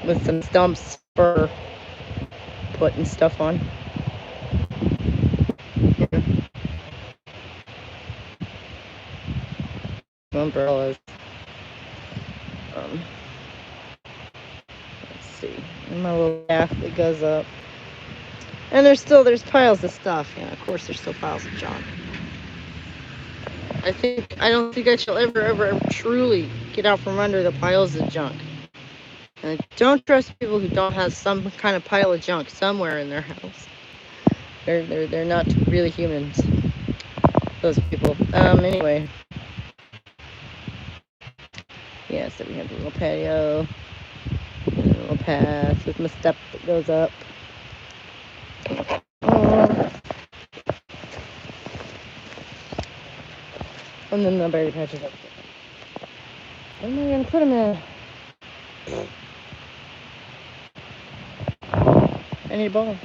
with some stumps for putting stuff on. Yeah. Umbrellas. Let's see. And my little path that goes up. And there's piles of stuff. Yeah, of course there's still piles of junk. I don't think I shall ever truly get out from under the piles of junk. And I don't trust people who don't have some kind of pile of junk somewhere in their house. They're not really humans. Those people. Anyway. Yeah, so we have the little patio. And a little path with my step that goes up. And then the berry patches up there. Where am I going to put them in? I need a ball.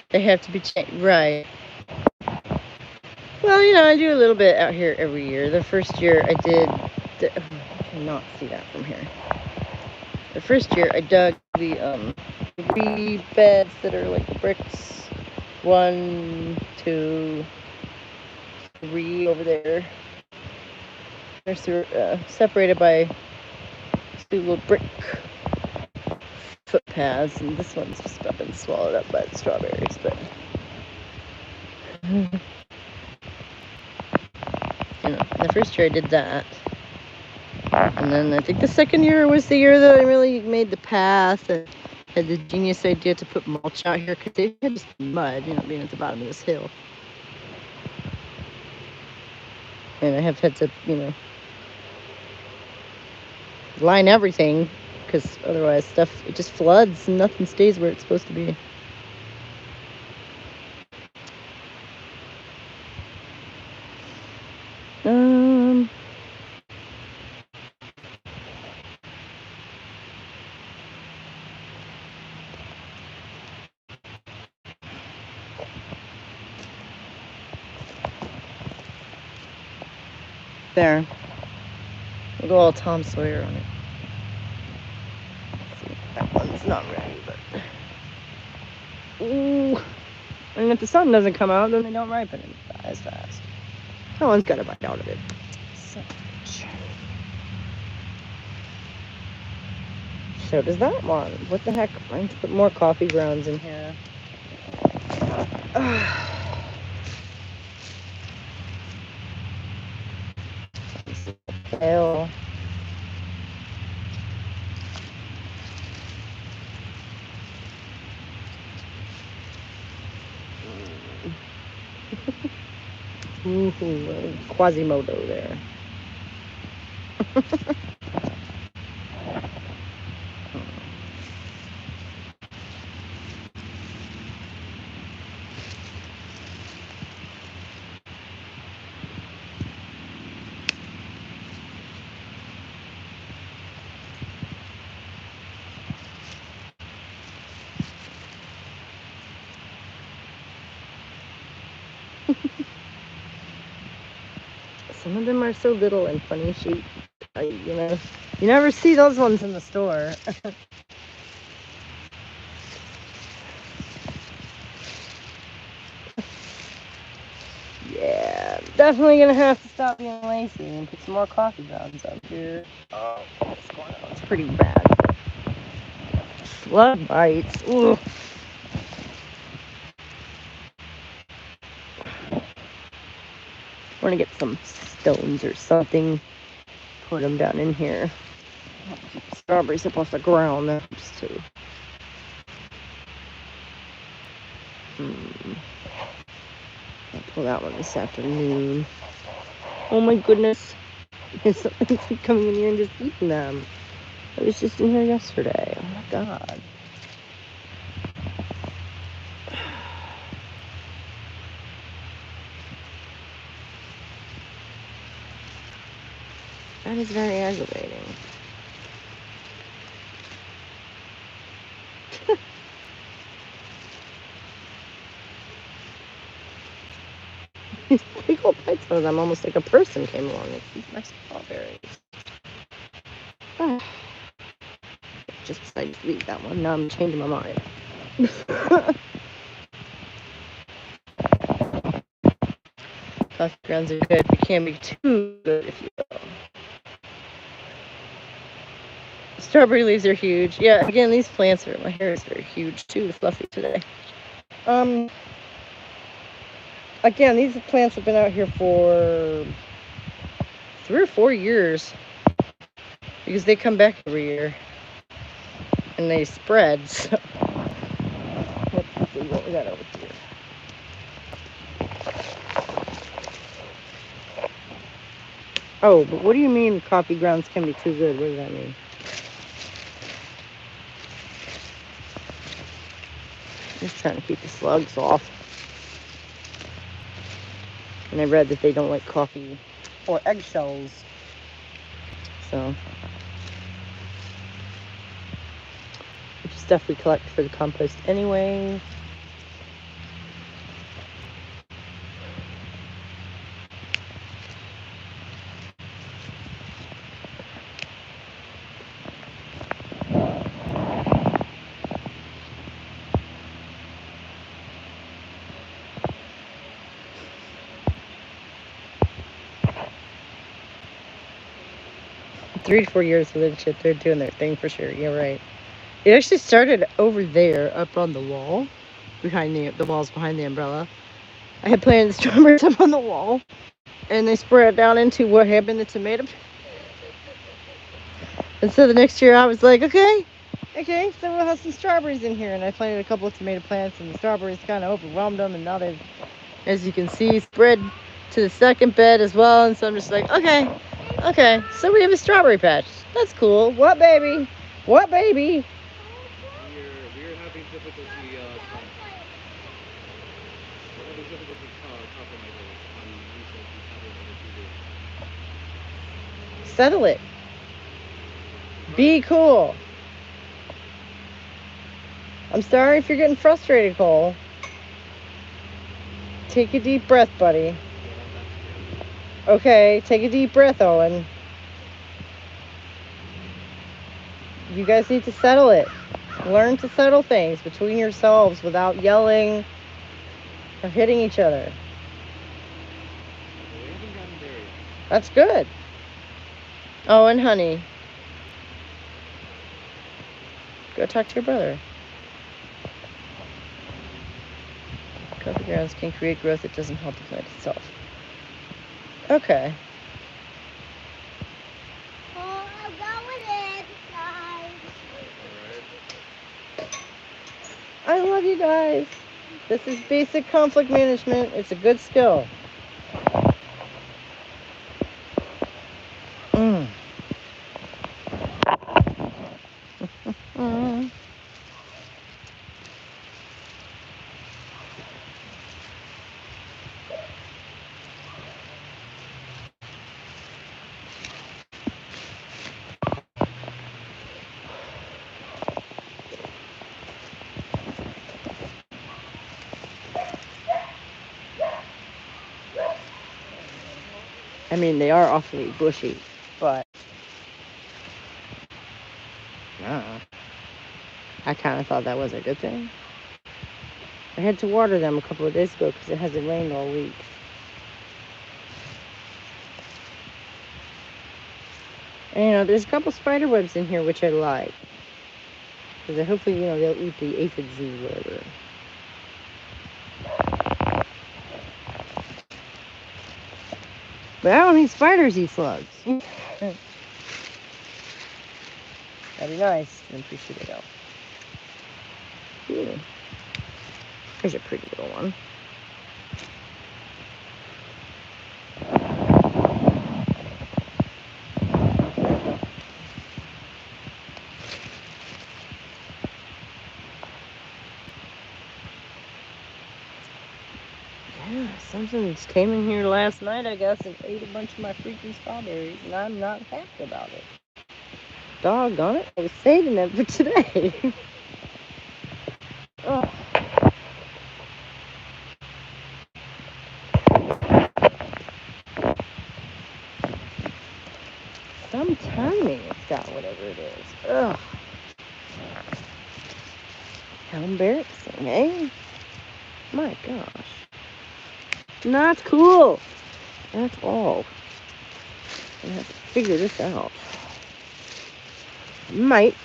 They have to be changed. Right. Well, you know, I do a little bit out here every year. The first year I did... I cannot see that from here. The first year I dug the 3 beds that are like the bricks. 1, 2, 3 over there. They're separated by 2 little brick footpaths, and this one's just about been swallowed up by the strawberries, but you know, the first year I did that, and then I think the second year was the year that I really made the path and had the genius idea to put mulch out here because they had just mud, you know, being at the bottom of this hill, and I have had to, you know, line everything because otherwise it just floods and nothing stays where it's supposed to be. There. We'll go all Tom Sawyer on it. See, that one's not ready, but... Ooh. And if the sun doesn't come out, then they don't ripen as fast. That one's got a bite out of it. So does that one. What the heck? I need to put more coffee grounds in here. Ew. Ooh, Quasimodo there. Some of them are so little and funny shape. You know, you never see those ones in the store. Yeah, definitely gonna have to stop being lazy and put some more coffee grounds up here. Oh, what's going on? It's pretty bad. Flood bites. Ooh. Want to get some stones or something. Put them down in here. strawberries up off the ground. That helps too. I'll pull that one this afternoon. Oh my goodness. Somebody's coming in here and just eating them. I was just in here yesterday. Oh my god. That is very aggravating. These big old bites out of them, almost like a person came along and eat my strawberries. Just decided to leave that one. Now I'm changing my mind. Coffee grounds are good, but can't be too good if you will. Strawberry leaves are huge. Yeah, again, these plants are, my hair is very huge too, fluffy today. Again, these plants have been out here for 3 or 4 years because they come back every year and they spread. So let's see what we got over here. Oh, but what do you mean coffee grounds can be too good? What does that mean? Just trying to keep the slugs off. And I read that they don't like coffee or eggshells. So, which stuff we collect for the compost anyway. Three to 4 years of leadership, they're doing their thing for sure. You're right. It actually started over there, up on the wall, behind the walls behind the umbrella. I had planted the strawberries up on the wall, and they spread down into what had been the tomato. And so the next year I was like, okay, so we'll have some strawberries in here. And I planted a couple of tomato plants, and the strawberries kind of overwhelmed them. And now they've, as you can see, spread to the second bed as well. And so I'm just like, okay, so we have a strawberry patch. That's cool. What baby? What baby? We're having difficulty compromising on resources having Settle it. Be cool. I'm sorry if you're getting frustrated, Cole. Take a deep breath, buddy. Okay, take a deep breath, Owen. You guys need to settle it. Learn to settle things between yourselves without yelling or hitting each other. We haven't gotten there yet. That's good. Oh, and honey, go talk to your brother. Coffee grounds can create growth that doesn't help the plant itself. Okay. Oh, I'm going in, guys. I love you guys. This is basic conflict management. It's a good skill. I mean, they are awfully bushy, but I kind of thought that was a good thing. I had to water them a couple of days ago because it hasn't rained all week. And, there's a couple spider webs in here which I like. Because hopefully, they'll eat the aphids or whatever. But I don't think spiders eat slugs. That'd be nice. I appreciate it. Ooh. There's a pretty little one. Yeah, something just came in here last night, I guess, and ate a bunch of my freaking strawberries, and I'm not happy about it. Doggone it, I was saving them for today. Oh. Some timing it's got, whatever it is. Ugh. How embarrassing, eh? My gosh. Not cool. That's all. I have to figure this out. Might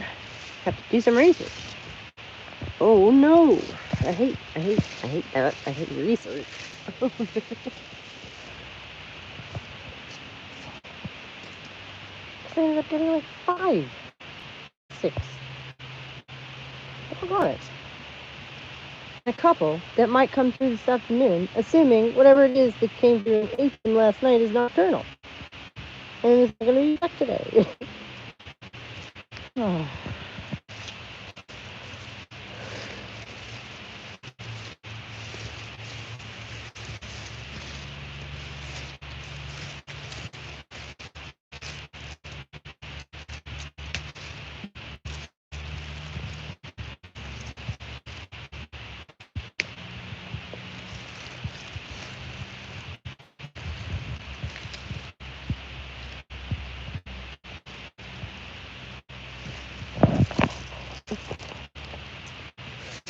have to do some research. Oh no. I hate that. I hate research. I ended up getting like 5, 6. Doggone it. A couple that might come through this afternoon, assuming whatever it is that came through and ate them last night is nocturnal. And it's not going to be back today. Oh.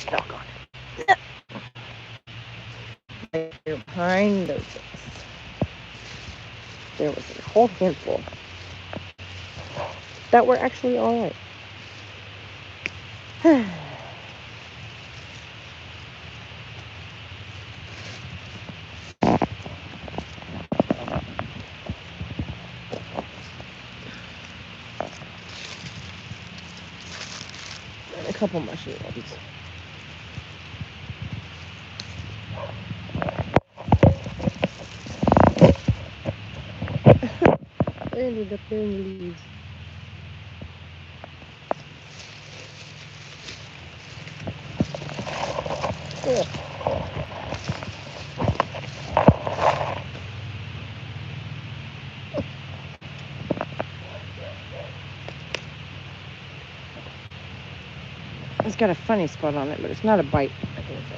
Doggone it. Behind those things, there was a whole handful that were actually all right. And a couple mushy ones. They ended up there in the leaves. Ugh. It's got a funny spot on it, but it's not a bite. I think it's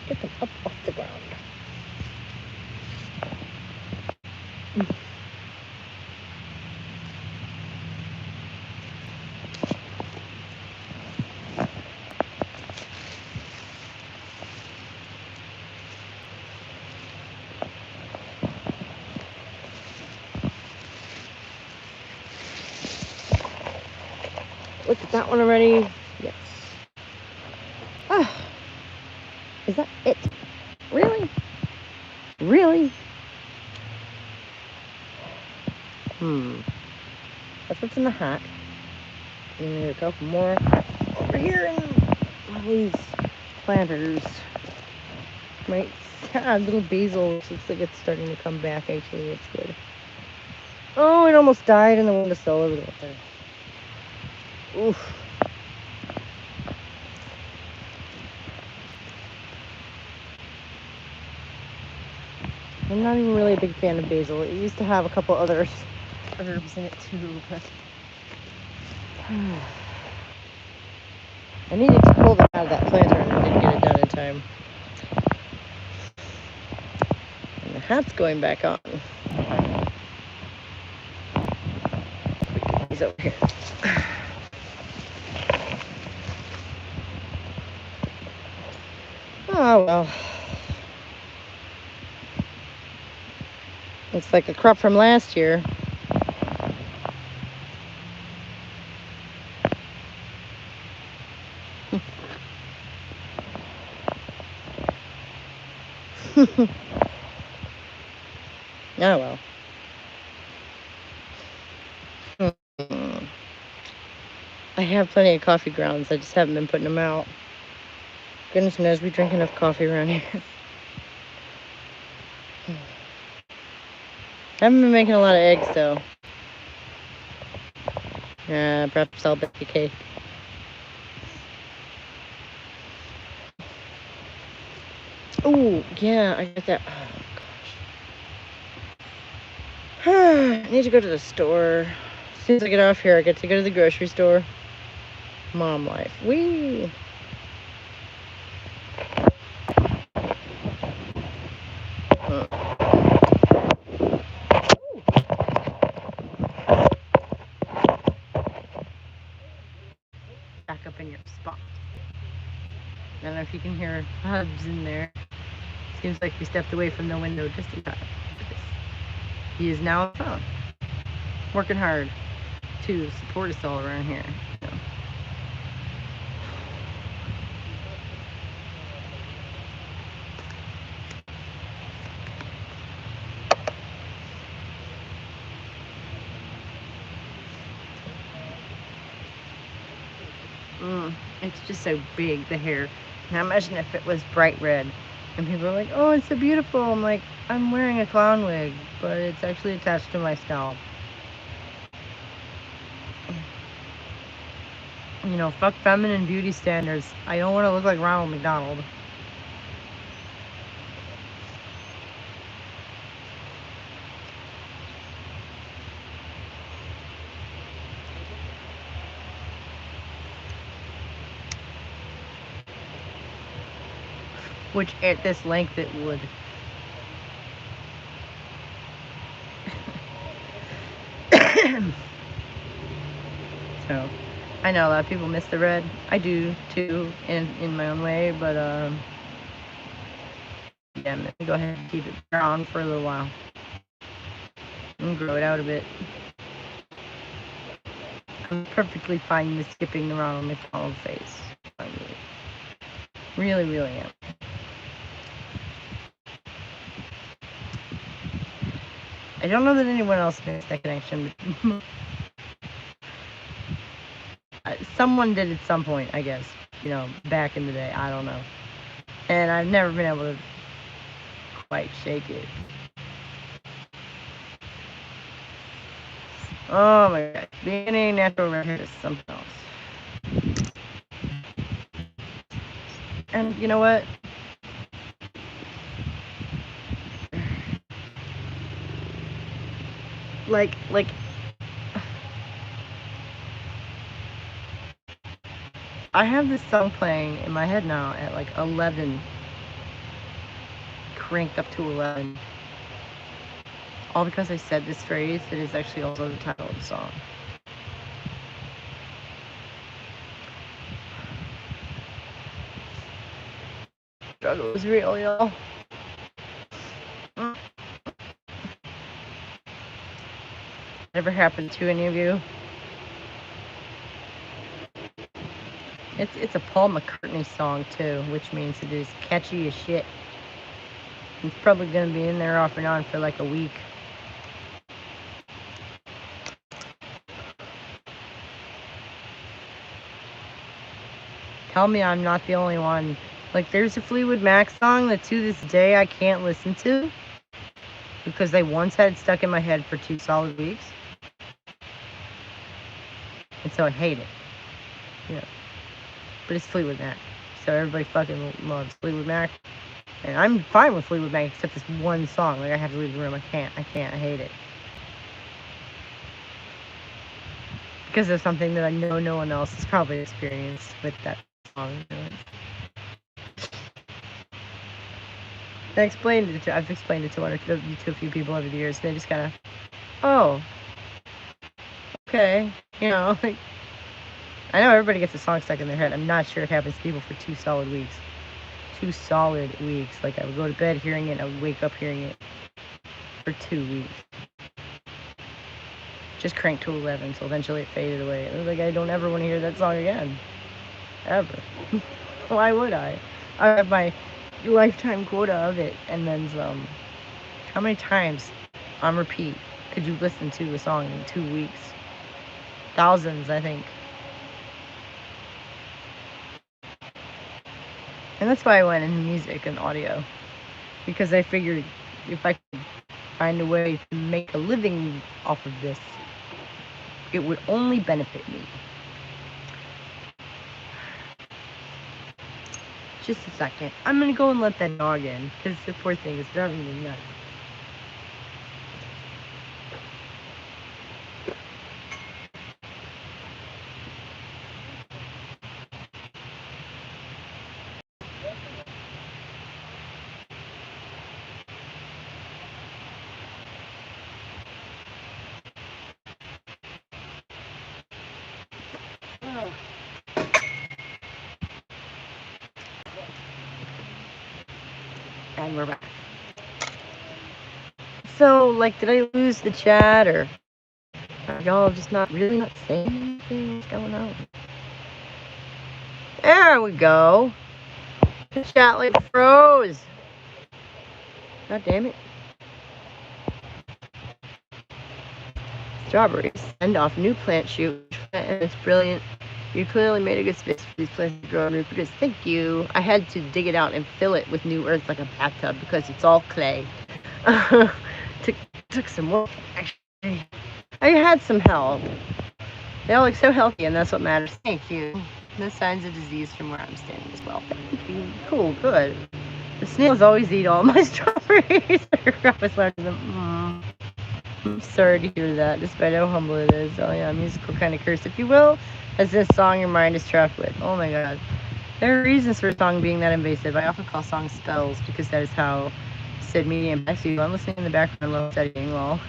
get them up off the ground. Look at that one already. Yes. Ah, is that it? Really? Really? That's what's in the hat. And there's a couple more over here in all these planters. My little basil, which looks like it's starting to come back. Actually, it's good. Oh, it almost died in the windowsill over there. Oof. I'm not even really a big fan of basil. It used to have a couple other herbs in it too, but I needed to pull them out of that planter and I didn't get it done in time. And the hat's going back on. He's over here. Oh well. Looks like a crop from last year. Oh well. Hmm. I have plenty of coffee grounds. I just haven't been putting them out. Goodness knows we drink enough coffee around here. I haven't been making a lot of eggs though. Perhaps I'll bake a cake. Oh, yeah, I got that. Oh, gosh. I need to go to the store. As soon as I get off here, I get to go to the grocery store. Mom life. Whee! Back up in your spot. I don't know if you can hear Hubs in there. Seems like we stepped away from the window just in time. He is now on the phone, working hard to support us all around here. So. It's just so big, the hair. Now imagine if it was bright red. And people are like, oh, it's so beautiful. I'm like, I'm wearing a clown wig, but it's actually attached to my scalp. You know, fuck feminine beauty standards. I don't want to look like Ronald McDonald. Which at this length it would. So, I know a lot of people miss the red. I do too, in my own way, but yeah, I'm gonna go ahead and keep it brown for a little while and grow it out a bit. I'm perfectly fine with skipping the Ronald McDonald face. I really, really am. I don't know that anyone else makes that connection. Someone did at some point, I guess. You know, back in the day. I don't know. And I've never been able to quite shake it. Oh my god. Being a natural redhead is something else. And you know what? Like, I have this song playing in my head now at like 11. Cranked up to 11. All because I said this phrase that is actually also the title of the song. Struggle is real, y'all. Ever happened to any of you? It's a Paul McCartney song too, which means it is catchy as shit. It's probably gonna be in there off and on for like a week. Tell me I'm not the only one. Like, there's a Fleetwood Mac song that to this day I can't listen to because I once had it stuck in my head for 2 solid weeks. And so I hate it. Yeah. But it's Fleetwood Mac. So everybody fucking loves Fleetwood Mac. And I'm fine with Fleetwood Mac except this one song. Like, I have to leave the room. I can't. I hate it. Because of something that I know no one else has probably experienced with that song. I've explained it to a few people over the years. And they just kind of, oh, okay. You know, like, I know everybody gets a song stuck in their head. I'm not sure it happens to people for 2 solid weeks. 2 solid weeks. Like, I would go to bed hearing it, I would wake up hearing it for 2 weeks. Just cranked to 11, so eventually it faded away. It was like, I don't ever want to hear that song again. Ever. Why would I? I have my lifetime quota of it, and then some. How many times on repeat could you listen to a song in 2 weeks? Thousands, I think. And that's why I went into music and audio, because I figured if I could find a way to make a living off of this, it would only benefit me. Just a second. I'm gonna go and let that dog in, because the poor thing is driving me nuts. And we're back. So, like, did I lose the chat, or are y'all just not saying anything? What's going on? There we go. The chat like froze. God damn it. Strawberries send off new plant shoot, and it's brilliant. You clearly made a good space for these plants to grow and reproduce. Thank you. I had to dig it out and fill it with new earth like a bathtub because it's all clay. Took some work, actually. I had some help. They all look so healthy, and that's what matters. Thank you. No signs of disease from where I'm standing as well. Thank you. Cool, good. The snails always eat all my strawberries. I was learning them. I'm sorry to hear that, despite how humble it is. Oh yeah, musical kind of curse, if you will, as this song your mind is trapped with. Oh my god. There are reasons for a song being that invasive. I often call songs spells because that is how said media impacts you. I'm listening in the background while studying. Well,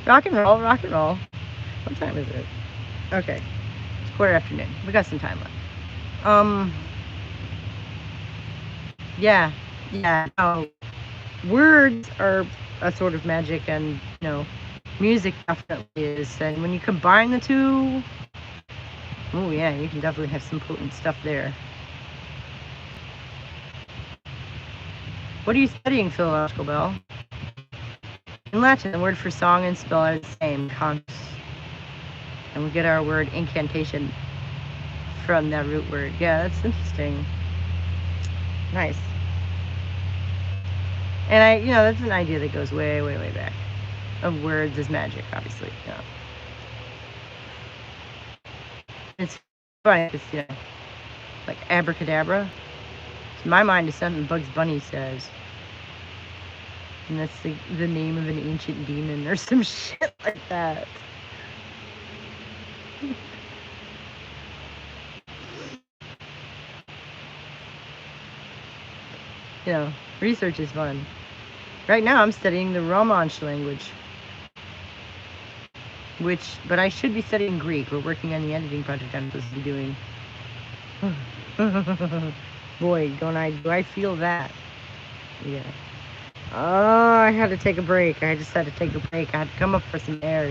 rock and roll, rock and roll. What time is it? Okay, it's 1:15. We got some time left. Yeah. Oh, words are a sort of magic, and music definitely is. And when you combine the two, oh yeah, you can definitely have some potent stuff there. What are you studying, Philological Bell? In Latin, the word for song and spell are the same, cantus. And we get our word incantation from that root word. Yeah, that's interesting. Nice. And that's an idea that goes way, way, way back. Of words as magic, obviously. It's funny, because, like abracadabra. To my mind, is something Bugs Bunny says. And that's the name of an ancient demon or some shit like that. Research is fun. Right now, I'm studying the Romansh language. But I should be studying Greek. We're working on the editing project I'm supposed to be doing. Boy, do I feel that. Yeah. Oh, I had to take a break. I just had to take a break. I had to come up for some air,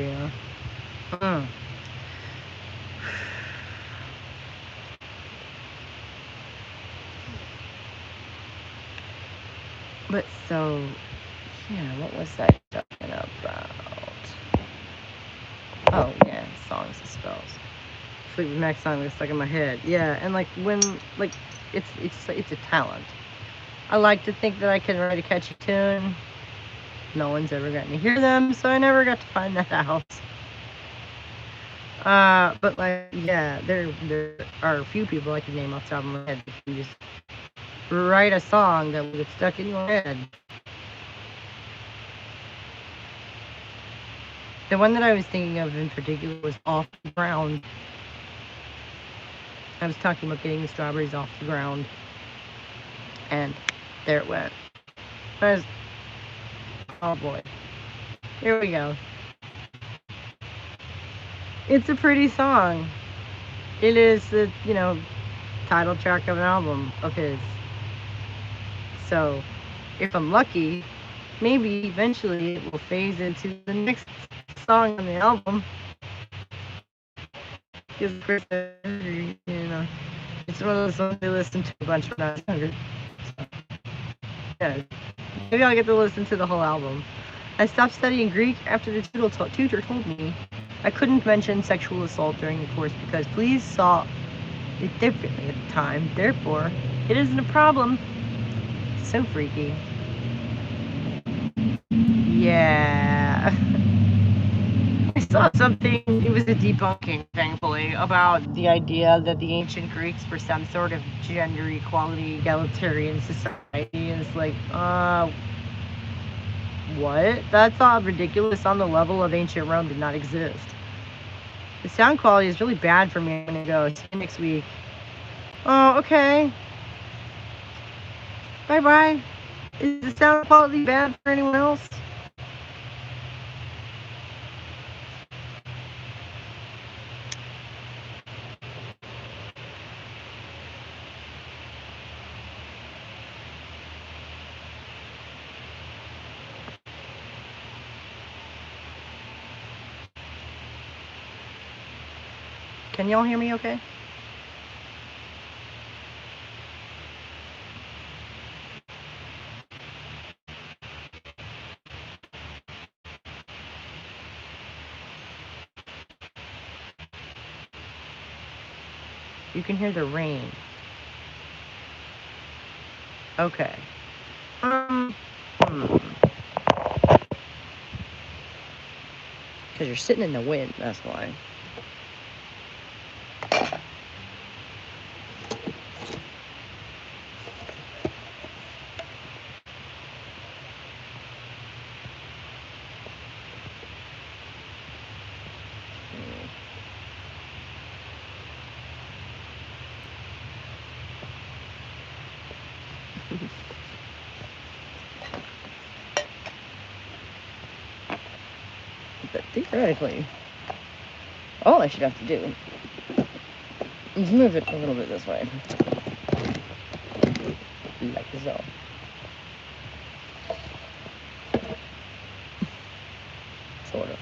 But so, yeah, what was I talking about? Oh, yeah, songs and spells. Fleetwood Mac song that's stuck in my head. Yeah, and it's a talent. I like to think that I can write a catchy tune. No one's ever gotten to hear them, so I never got to find that out. But yeah, there are a few people I can name off the top of my head that can just write a song that will get stuck in your head. The one that I was thinking of in particular was Off the Ground. I was talking about getting the strawberries off the ground. And there it went. Oh boy. Here we go. It's a pretty song. It is the, title track of an album of his. So, if I'm lucky, maybe eventually it will phase into the next song on the album. Because, of course, it's one of those songs I listened to a bunch when I was younger. So. Yes. Maybe I'll get to listen to the whole album. I stopped studying Greek after the tutor told me I couldn't mention sexual assault during the course because police saw it differently at the time. Therefore, it isn't a problem. So freaky. Yeah. I saw something, it was a debunking, thankfully, about the idea that the ancient Greeks were some sort of gender equality, egalitarian society. And it's like, what? That's all ridiculous on the level of ancient Rome did not exist. The sound quality is really bad for me. I'm gonna go. See you next week. Oh, okay. Bye bye. Is the sound quality bad for anyone else? Can y'all hear me okay? You can hear the rain. Okay. Because you're sitting in the wind, that's why. But theoretically, all I should have to do is move it a little bit this way. Like so. Sort of.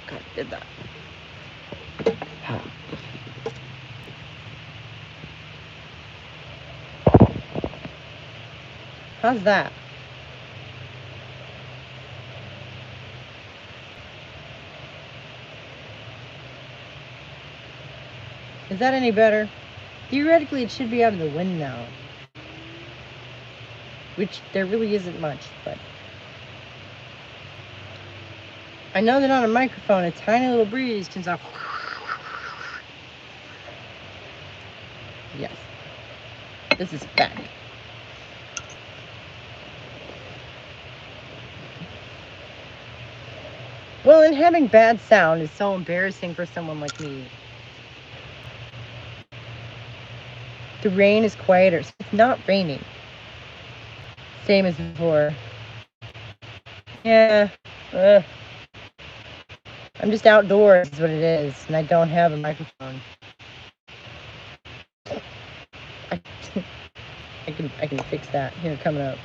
God, I did that. How's that? Is that any better? Theoretically, it should be out of the wind now. Which there really isn't much, but I know that on a microphone, a tiny little breeze can sound. Yes. This is fact. Well, and having bad sound is so embarrassing for someone like me. The rain is quieter. So it's not raining. Same as before. Yeah. I'm just outdoors is what it is, and I don't have a microphone. I can fix that here coming up.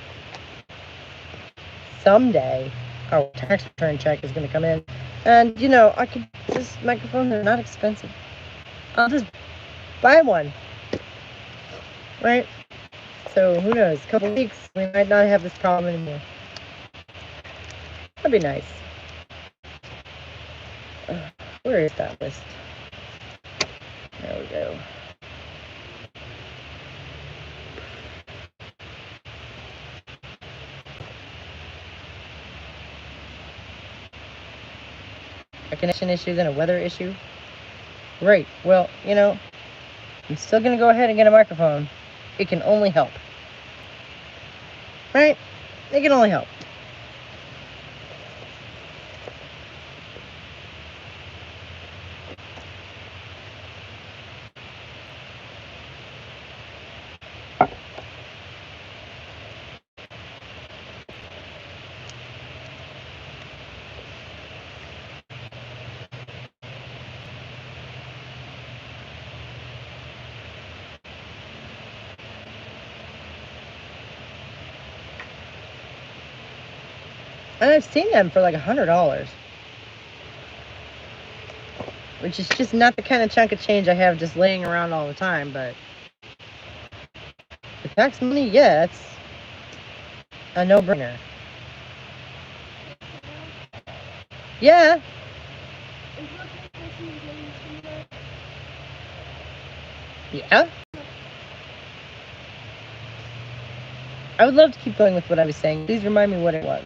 Someday, our tax return check is going to come in, and you know, I could just microphones are not expensive. I'll just buy one, right? So who knows? A couple weeks, we might not have this problem anymore. That'd be nice. Where is that list? There we go. A connection issue, then a weather issue. Right. Well, you know, I'm still gonna go ahead and get a microphone. It can only help. Right? It can only help. And I've seen them for like $100, which is just not the kind of chunk of change I have just laying around all the time. But the tax money, yeah, it's a no-brainer. Yeah. Yeah. I would love to keep going with what I was saying. Please remind me what it was.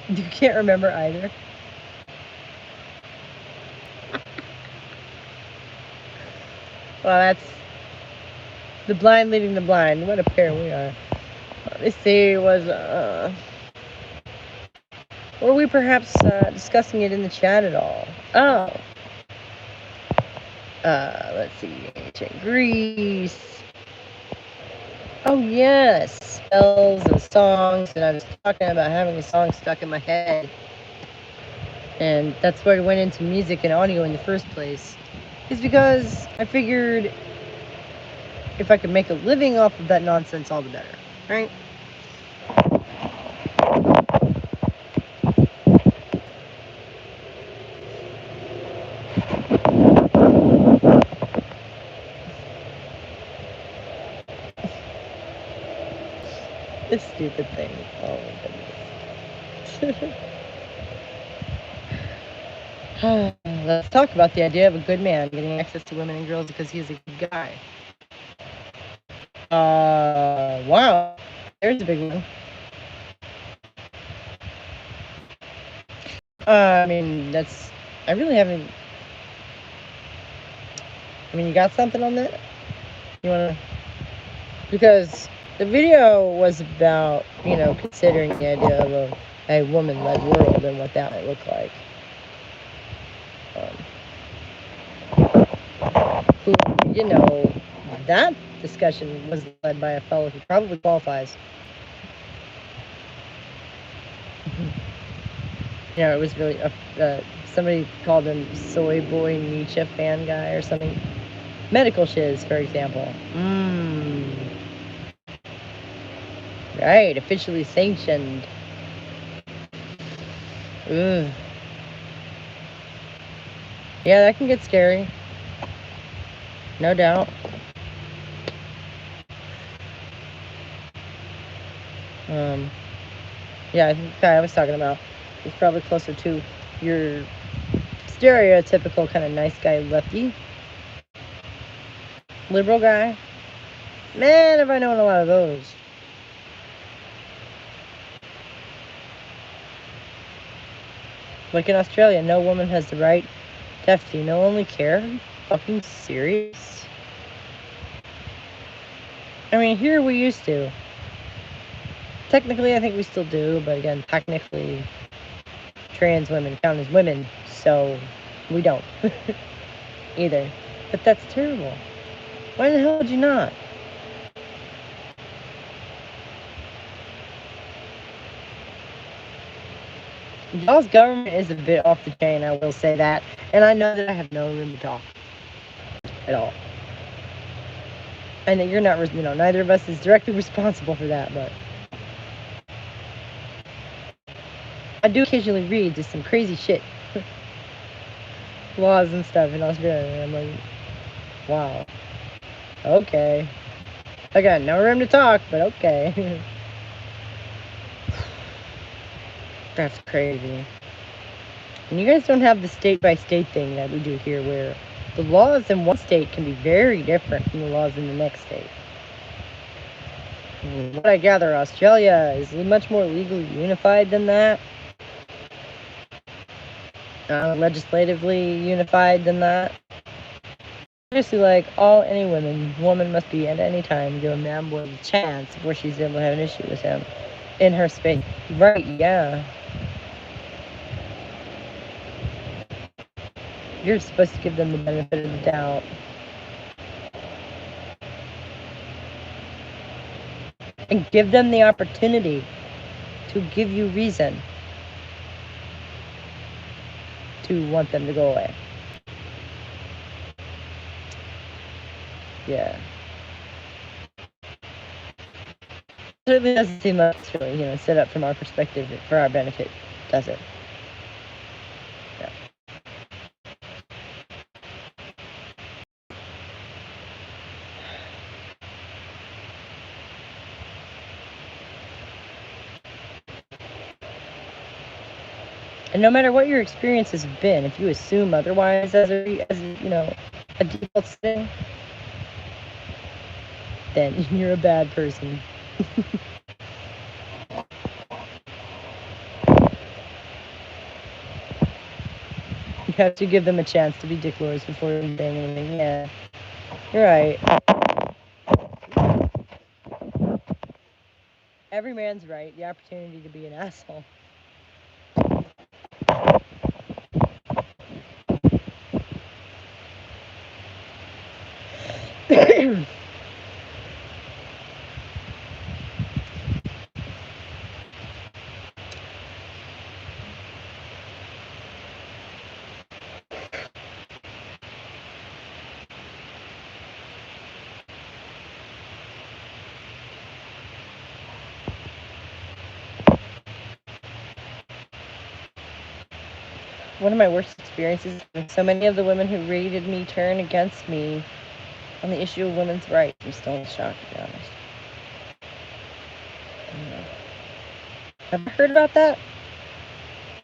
You can't remember either. Well, that's the blind leading the blind. What a pair we are. Let me see. Were we perhaps discussing it in the chat at all? Oh. Let's see. Ancient Greece. Oh, yes. Spells and songs. And I was talking about having a song stuck in my head. And that's where I went into music and audio in the first place. Is because I figured if I could make a living off of that nonsense, all the better. Right? This stupid thing. Oh my goodness. Let's talk about the idea of a good man getting access to women and girls because he's a good guy. Wow. There's a big one. I mean, I really haven't. I mean, you got something on that? You wanna? Because the video was about, considering the idea of a woman-led world and what that might look like. That discussion was led by a fellow who probably qualifies. It was really somebody called him Soy Boy Nietzsche fan guy or something. Medical shiz, for example. Right, officially sanctioned. Ugh. Yeah, that can get scary. No doubt. Yeah, I think the guy I was talking about is probably closer to your stereotypical kind of nice guy lefty. Liberal guy. Man, have I known a lot of those. Like in Australia, no woman has the right to have female-only care. Are you fucking serious? I mean, here we used to. Technically, I think we still do, but again, technically, trans women count as women, so we don't either. But that's terrible. Why the hell would you not? Y'all's government is a bit off the chain, I will say that. And I know that I have no room to talk at all. And that you're not, neither of us is directly responsible for that, but I do occasionally read just some crazy shit. Laws and stuff in Australia, and I'm like, wow. Okay. Again, no room to talk, but okay. That's crazy. And you guys don't have the state-by-state thing that we do here where The laws in one state can be very different from the laws in the next state. What I gather, Australia is much more legally unified than that. Legislatively unified than that. Obviously, like all any woman must be at any time give a man boy a chance before she's able to have an issue with him in her space. Right, yeah. You're supposed to give them the benefit of the doubt. And give them the opportunity to give you reason to want them to go away. Yeah. It certainly doesn't seem like it's really, set up from our perspective for our benefit, does it? Yeah. And no matter what your experiences have been, if you assume otherwise as a default setting, then you're a bad person. You have to give them a chance to be dicklords before saying anything. Yeah, you're right. Every man's right. The opportunity to be an asshole. One of my worst experiences was so many of the women who rated me turn against me on the issue of women's rights. I'm still in shock, to be honest. Have you heard about that?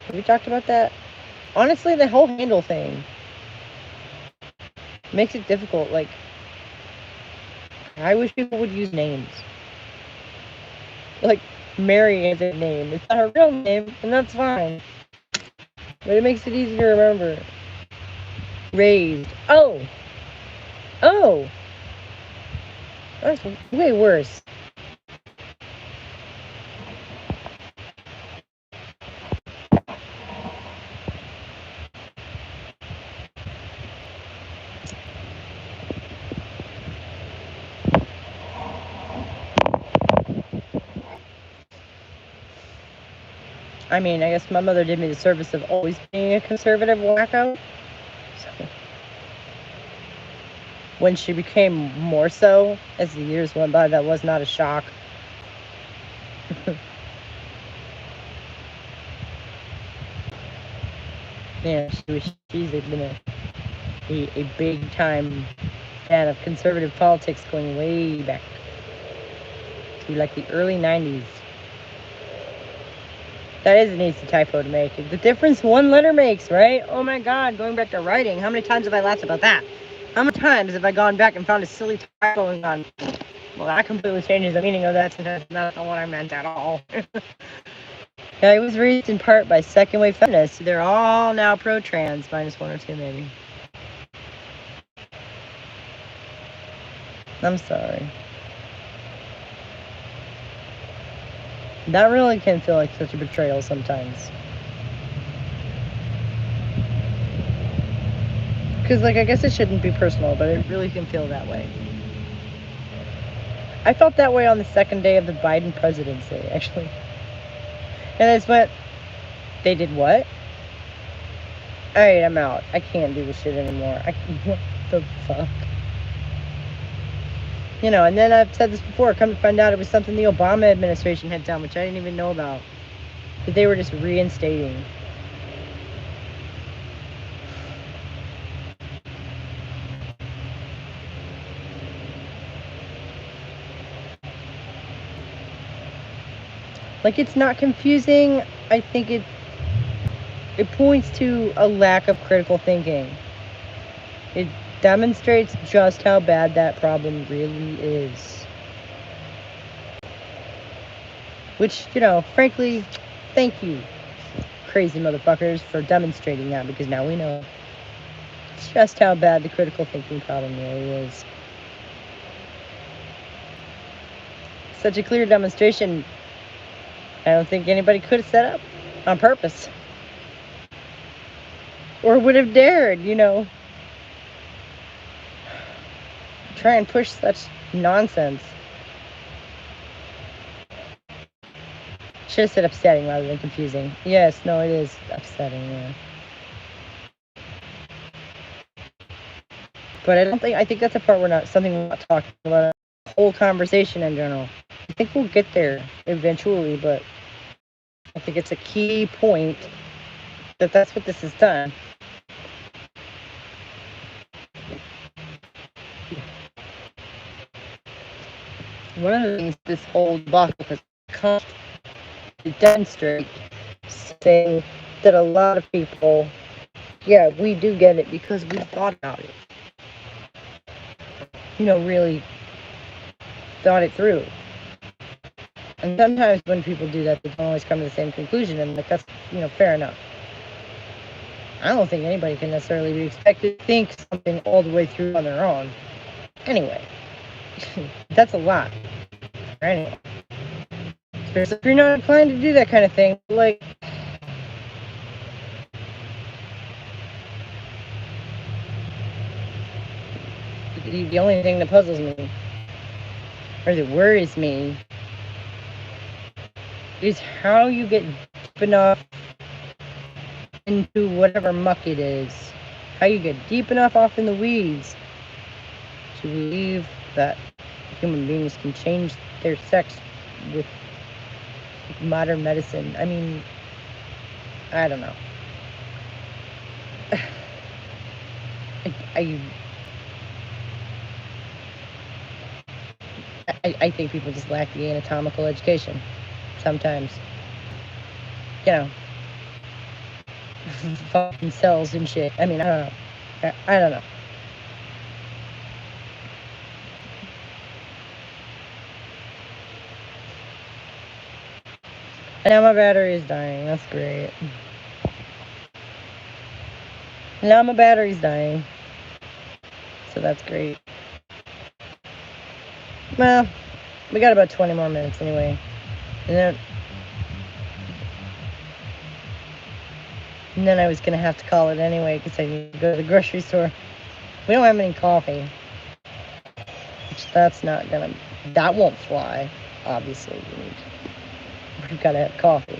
Have we talked about that? Honestly, the whole handle thing makes it difficult. Like, I wish people would use names. Like, Mary is a name. It's not her real name, and that's fine. But it makes it easy to remember. Raised. Oh! That's way worse. I mean, I guess my mother did me the service of always being a conservative wacko. So, when she became more so as the years went by, that was not a shock. Yeah, she's been a big time fan of conservative politics going way back to like the early 90s. That is an easy typo to make. The difference one letter makes, right? Oh my God, going back to writing, how many times have I laughed about that? How many times have I gone back and found a silly typo and gone, well, that completely changes the meaning of that sentence. That's not what I meant at all. Yeah, I was raised in part by second wave feminists. They're all now pro-trans, minus one or two maybe. I'm sorry. That really can feel like such a betrayal sometimes. Because, like, I guess it shouldn't be personal, but it really can feel that way. I felt that way on the second day of the Biden presidency, actually. And I just went, they did what? Alright, I'm out. I can't do this shit anymore. What the fuck? And then I've said this before, come to find out it was something the Obama administration had done, which I didn't even know about. That they were just reinstating. Like, it's not confusing. I think it points to a lack of critical thinking. demonstrates just how bad that problem really is. Which, frankly, thank you, crazy motherfuckers, for demonstrating that, because now we know just how bad the critical thinking problem really is. Such a clear demonstration, I don't think anybody could have set up on purpose. Or would have dared, try and push such nonsense. Should have said upsetting rather than confusing. Yes, no, it is upsetting, yeah. But I think that's a part we're not talking about, the whole conversation in general. I think we'll get there eventually, but I think it's a key point that's what this has done. One of the things this whole debacle has come to demonstrate, saying that a lot of people, yeah, we do get it because we thought about it. Really thought it through. And sometimes when people do that, they don't always come to the same conclusion, and that's, fair enough. I don't think anybody can necessarily be expected to think something all the way through on their own. Anyway, that's a lot. Anyway, especially if you're not inclined to do that kind of thing, like, the only thing that puzzles me, or that worries me, is how you get deep enough into whatever muck it is, how you get deep enough off in the weeds to believe that human beings can change their sex with modern medicine. I mean, I don't know. I think people just lack the anatomical education sometimes. Fucking cells and shit. I mean, I don't know. I don't know. And now my battery is dying. That's great. Now my battery's dying. So that's great. Well, we got about 20 more minutes anyway. And then I was going to have to call it anyway because I need to go to the grocery store. We don't have any coffee. Which that won't fly. Obviously, we've got to have coffee.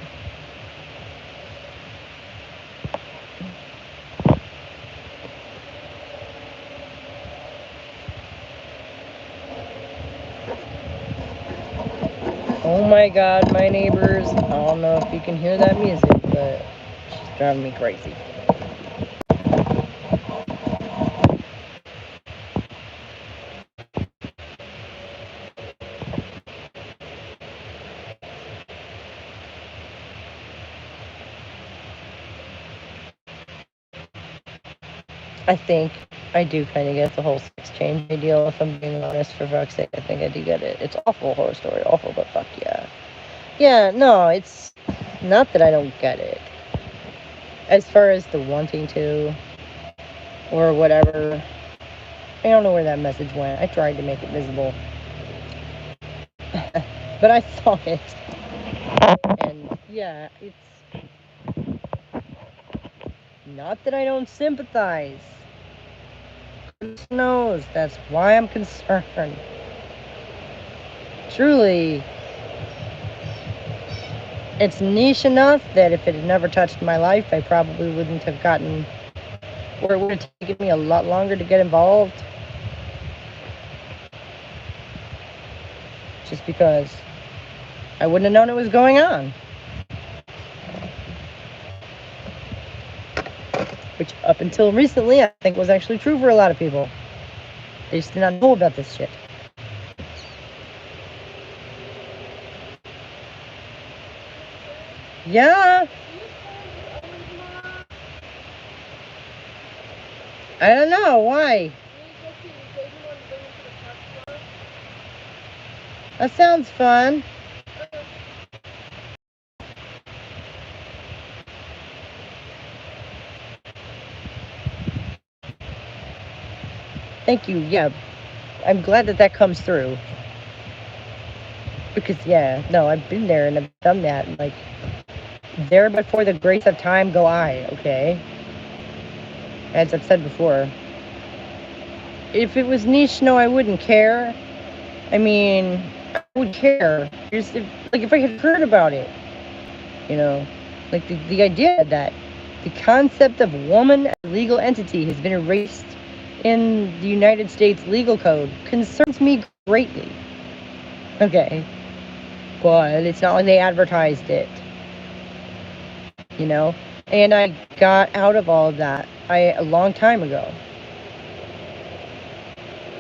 Oh my God, my neighbors. I don't know if you can hear that music, but she's driving me crazy. I think I do kind of get the whole sex change deal, if I'm being honest, for fuck's sake. I think I do get it. It's awful, horror story, awful, but fuck yeah. Yeah, no, it's not that I don't get it. As far as the wanting to, or whatever, I don't know where that message went. I tried to make it visible. But I saw it. And yeah, it's not that I don't sympathize. Goodness knows, that's why I'm concerned. Truly, it's niche enough that if it had never touched my life, I probably wouldn't have gotten, or it would have taken me a lot longer to get involved. Just because I wouldn't have known it was going on. Which, up until recently, I think was actually true for a lot of people. They just did not know about this shit. Yeah. I don't know. Why? That sounds fun. Thank you. Yeah, I'm glad that that comes through. Because, yeah, no, I've been there and I've done that. And, like, there before the grace of time go I, okay? As I've said before. If it was niche, no, I wouldn't care. I mean, I would care. Just if I had heard about it, you know? Like, the idea that the concept of woman as a legal entity has been erased in the United States legal code concerns me greatly. Okay. But it's not like they advertised it, you know? And I got out of all of that a long time ago.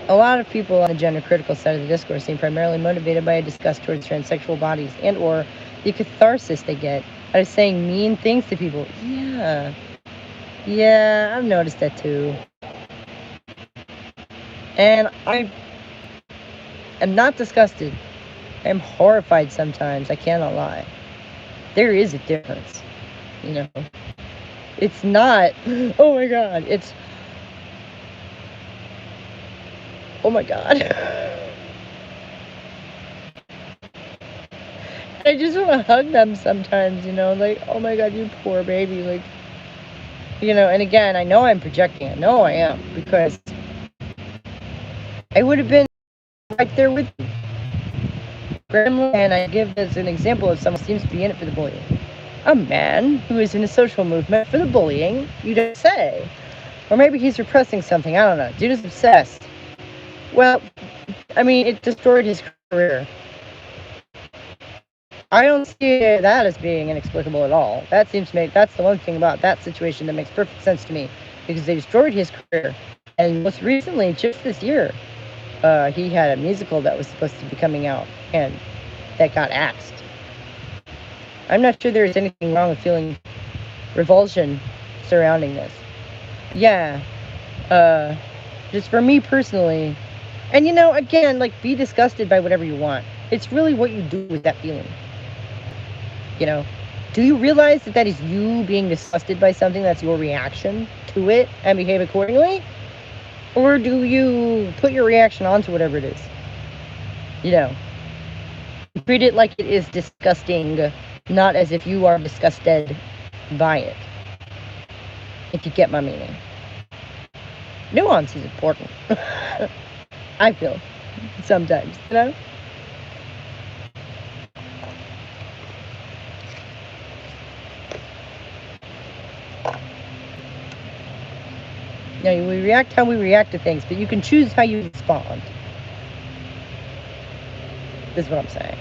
A lot of people on the gender critical side of the discourse seem primarily motivated by a disgust towards transsexual bodies and or the catharsis they get out of saying mean things to people. Yeah, I've noticed that too. And I am not disgusted. I'm horrified sometimes. I cannot lie. There is a difference, you know. It's not, oh my God, it's, oh my God. I just want to hug them sometimes, you know, like, oh my God, you poor baby, like, you know, and again, I know I'm projecting. I know I am, because I would have been right there with you. And I give as an example of someone who seems to be in it for the bullying. A man who is in a social movement for the bullying, you don't say. Or maybe he's repressing something, I don't know. Dude is obsessed. Well, I mean, it destroyed his career. I don't see that as being inexplicable at all. That seems to make, that's the one thing about that situation that makes perfect sense to me, because they destroyed his career. And most recently, just this year, he had a musical that was supposed to be coming out, and that got axed. I'm not sure there's anything wrong with feeling revulsion surrounding this. Yeah, just for me personally, and you know, again, like, be disgusted by whatever you want. It's really what you do with that feeling. You know, do you realize that that is you being disgusted by something? That's your reaction to it and behave accordingly? Or do you put your reaction onto whatever it is? You know, treat it like it is disgusting, not as if you are disgusted by it. If you get my meaning. Nuance is important. I feel sometimes, you know? You know, we react how we react to things, but you can choose how you respond. Is what I'm saying.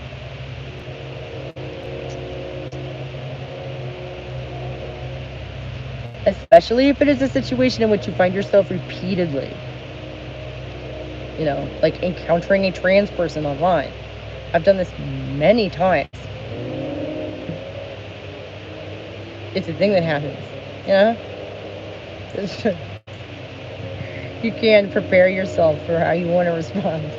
Especially if it is a situation in which you find yourself repeatedly, you know, like encountering a trans person online. I've done this many times. It's a thing that happens, you know? You can prepare yourself for how you want to respond.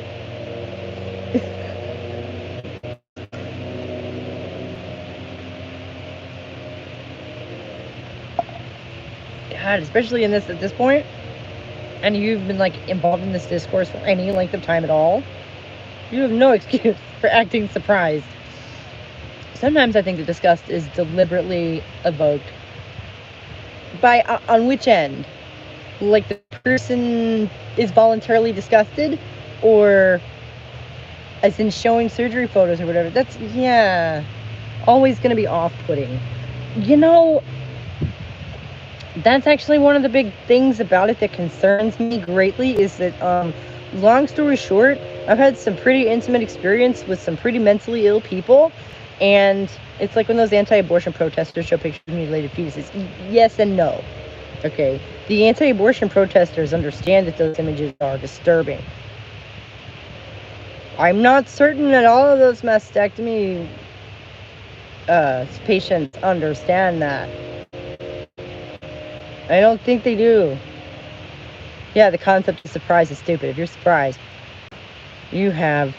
God, especially in this at this point, and you've been like involved in this discourse for any length of time at all, you have no excuse for acting surprised. Sometimes I think the disgust is deliberately evoked by on which end? Like the person is voluntarily disgusted, or as in showing surgery photos or whatever. That's, yeah, always going to be off-putting. You know, that's actually one of the big things about it that concerns me greatly, is that, long story short, I've had some pretty intimate experience with some pretty mentally ill people, and it's like when those anti-abortion protesters show pictures of mutilated fetuses. Yes and no. Okay, the anti-abortion protesters understand that those images are disturbing. I'm not certain that all of those mastectomy patients understand that. I don't think they do. Yeah, the concept of surprise is stupid. If you're surprised, you have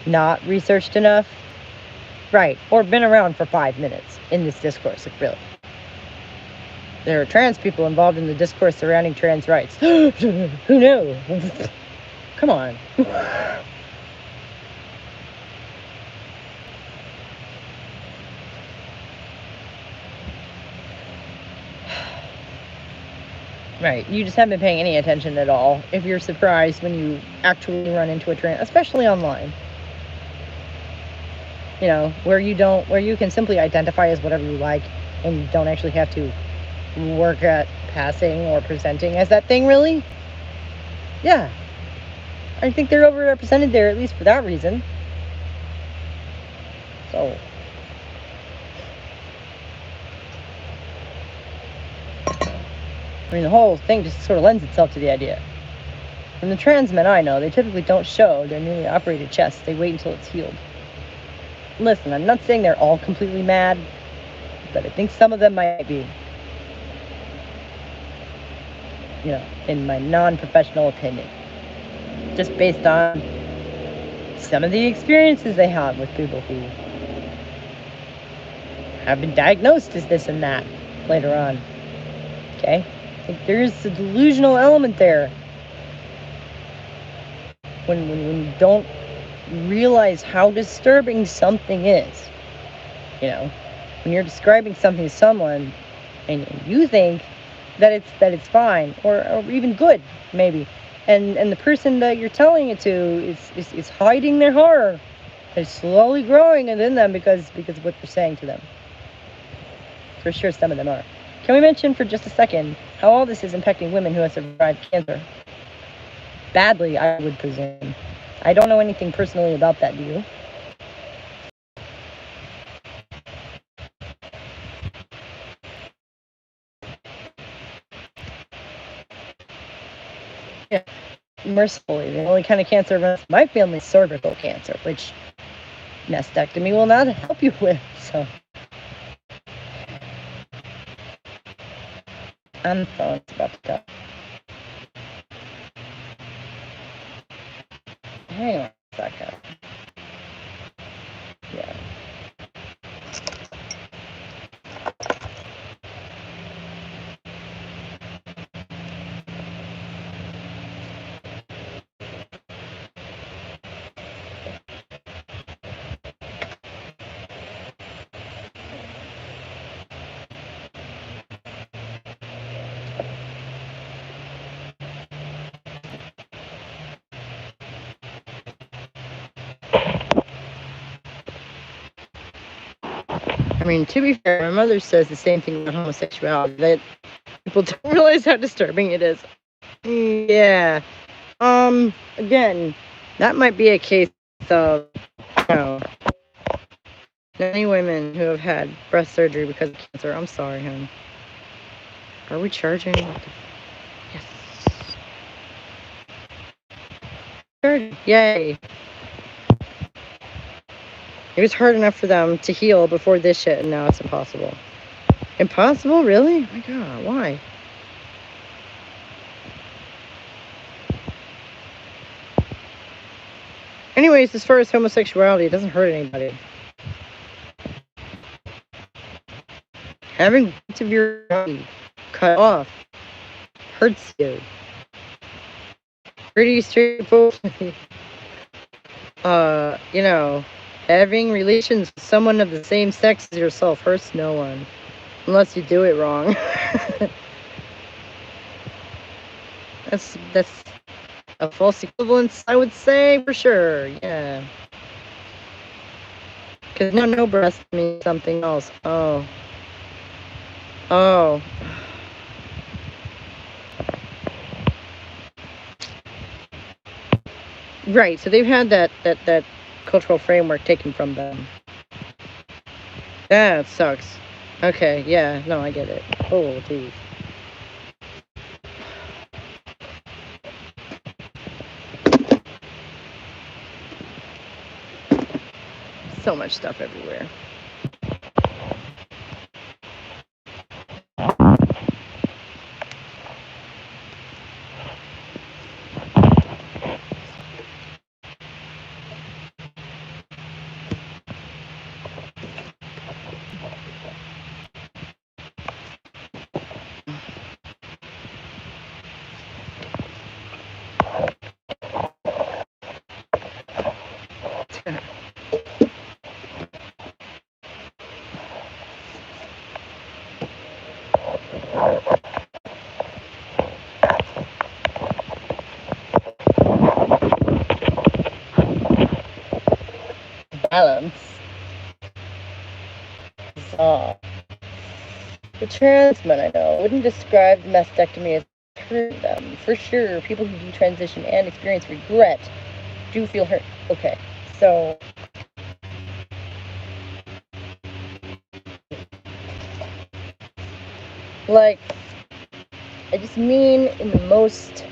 not researched enough. Right. Or been around for 5 minutes in this discourse, like really. There are trans people involved in the discourse surrounding trans rights. Who knew? Come on. Right. You just haven't been paying any attention at all. If you're surprised when you actually run into a trans, especially online. You know, where you can simply identify as whatever you like and you don't actually have to work at passing or presenting as that thing, really. Yeah. I think they're overrepresented there, at least for that reason. So. I mean, the whole thing just sort of lends itself to the idea. And the trans men I know, they typically don't show their newly operated chests. They wait until it's healed. Listen, I'm not saying they're all completely mad, but I think some of them might be. You know, in my non-professional opinion. Just based on some of the experiences they have with people who have been diagnosed as this and that later on. Okay? I think there's a delusional element there. When you don't realize how disturbing something is. You know, when you're describing something to someone and you think that it's fine or even good, maybe. And the person that you're telling it to is hiding their horror. It's slowly growing within them because of what you're saying to them. For sure some of them are. Can we mention for just a second how all this is impacting women who have survived cancer? Badly, I would presume. I don't know anything personally about that, do you? Yeah. Mercifully, the only kind of cancer runs my family is cervical cancer, which mastectomy will not help you with, so. And the phone's about to go. Hang on a second. Yeah. I mean, to be fair, my mother says the same thing about homosexuality, that people don't realize how disturbing it is. Yeah. Again, that might be a case of, you know, many women who have had breast surgery because of cancer. I'm sorry, hon. Are we charging? Yes. Yay. It was hard enough for them to heal before this shit, and now it's impossible. Impossible? Really? Oh my God, why? Anyways, as far as homosexuality, it doesn't hurt anybody. Having parts of your body cut off hurts you. Pretty straightforward. You know, having relations with someone of the same sex as yourself hurts no one. Unless you do it wrong. That's a false equivalence, I would say, for sure. Yeah. Because no breast means something else. Oh. Right, so they've had that cultural framework taken from them. That sucks. Okay, yeah, no, I get it. Oh, geez. So much stuff everywhere. violence. So, the trans men I know wouldn't describe the mastectomy as hurting them. For sure, people who do transition and experience regret do feel hurt. Okay, so like, I just mean in the most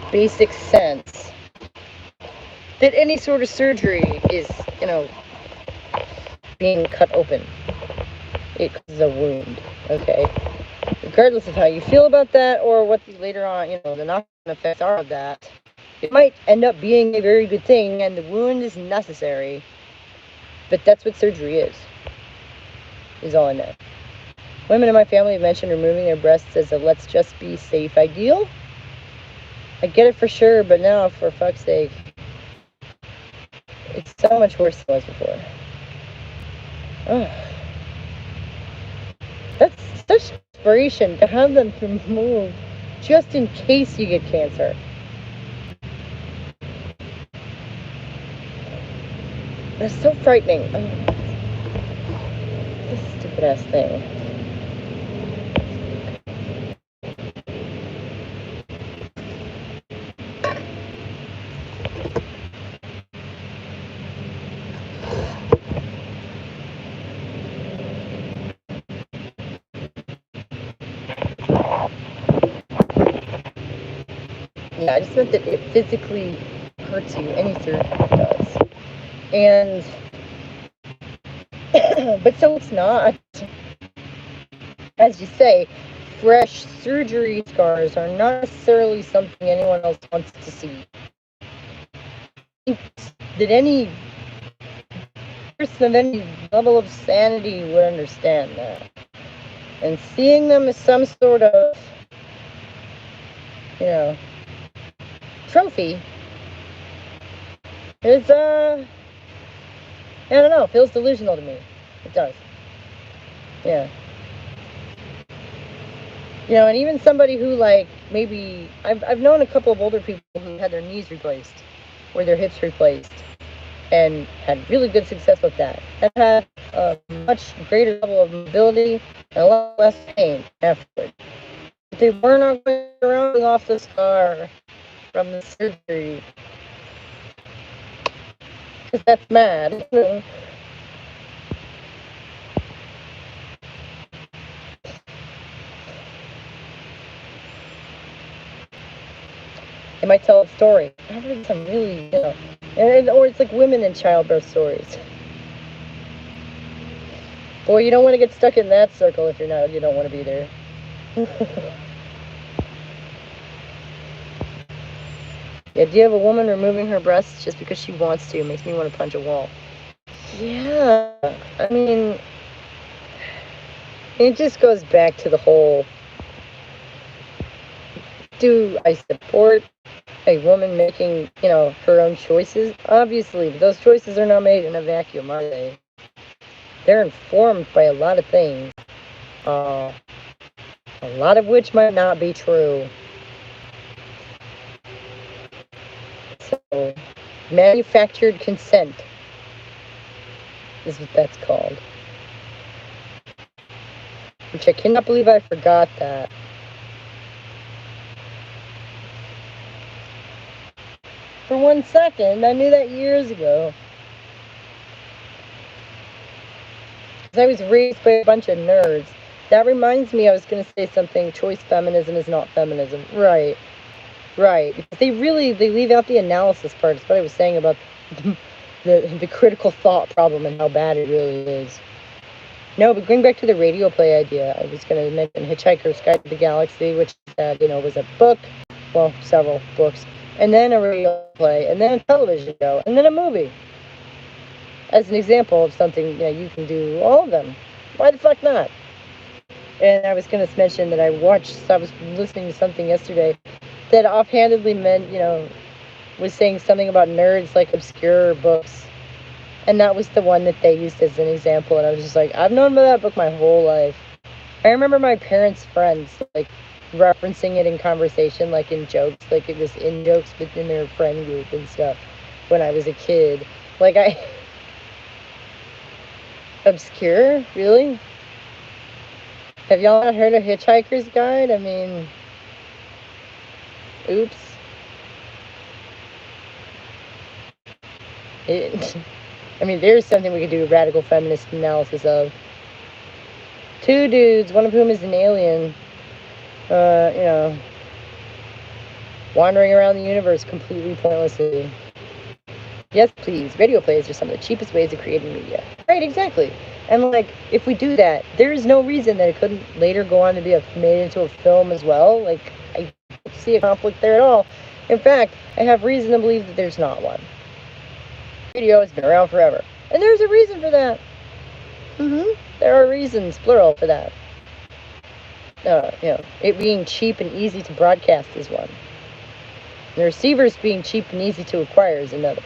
basic sense that any sort of surgery is, being cut open. It causes a wound, okay? Regardless of how you feel about that or what the later on, the knock-on effects are of that, it might end up being a very good thing and the wound is necessary, but that's what surgery is all I know. Women in my family have mentioned removing their breasts as a let's just be safe ideal. I get it for sure, but now, for fuck's sake, it's so much worse than it was before. Ugh. That's such inspiration to have them removed just in case you get cancer. That's so frightening. This stupid ass thing. Yeah, I just meant that it physically hurts you. Any surgery does. And, but so it's not. As you say, fresh surgery scars are not necessarily something anyone else wants to see. I think that any person of any level of sanity would understand that. And seeing them as some sort of, trophy is, I don't know, feels delusional to me. It does. Yeah. And even somebody who, maybe, I've known a couple of older people who had their knees replaced or their hips replaced and had really good success with that. And had a much greater level of mobility and a lot less pain afterward. But they were not going around off the scar from the surgery. Because that's mad. They might tell a story. I've heard some really, or it's like women in childbirth stories. Boy, you don't want to get stuck in that circle if you don't want to be there. The idea of a woman removing her breasts just because she wants to makes me want to punch a wall. Yeah, I mean, it just goes back to the whole, do I support a woman making, her own choices? Obviously, but those choices are not made in a vacuum, are they? They're informed by a lot of things, a lot of which might not be true. So, manufactured consent is what that's called. Which I cannot believe I forgot that. For 1 second, I knew that years ago. Because I was raised by a bunch of nerds. That reminds me, I was going to say something, choice feminism is not feminism. Right. They leave out the analysis part. It's what I was saying about the critical thought problem and how bad it really is. No, but going back to the radio play idea, I was going to mention Hitchhiker's Guide to the Galaxy, which was a book, well, several books, and then a radio play, and then a television show, and then a movie. As an example of something, you can do all of them. Why the fuck not? And I was going to mention that I was listening to something yesterday that offhandedly meant, was saying something about nerds like obscure books. And that was the one that they used as an example. And I was just like, I've known about that book my whole life. I remember my parents' friends, referencing it in conversation, in jokes. It was in jokes within their friend group and stuff when I was a kid. Obscure? Really? Have y'all not heard of Hitchhiker's Guide? I mean, oops. It, I mean, there's something we could do a radical feminist analysis of. Two dudes, one of whom is an alien, you know, wandering around the universe completely pointlessly. Yes, please. Radio plays are some of the cheapest ways of creating media. Right, exactly. And like, if we do that, there is no reason that it couldn't later go on to be made into a film as well. Like, I don't see a conflict there at all. In fact, I have reason to believe that there's not one. Radio has been around forever, and there's a reason for that. There are reasons, plural, for that. It being cheap and easy to broadcast is one. The receivers being cheap and easy to acquire is another.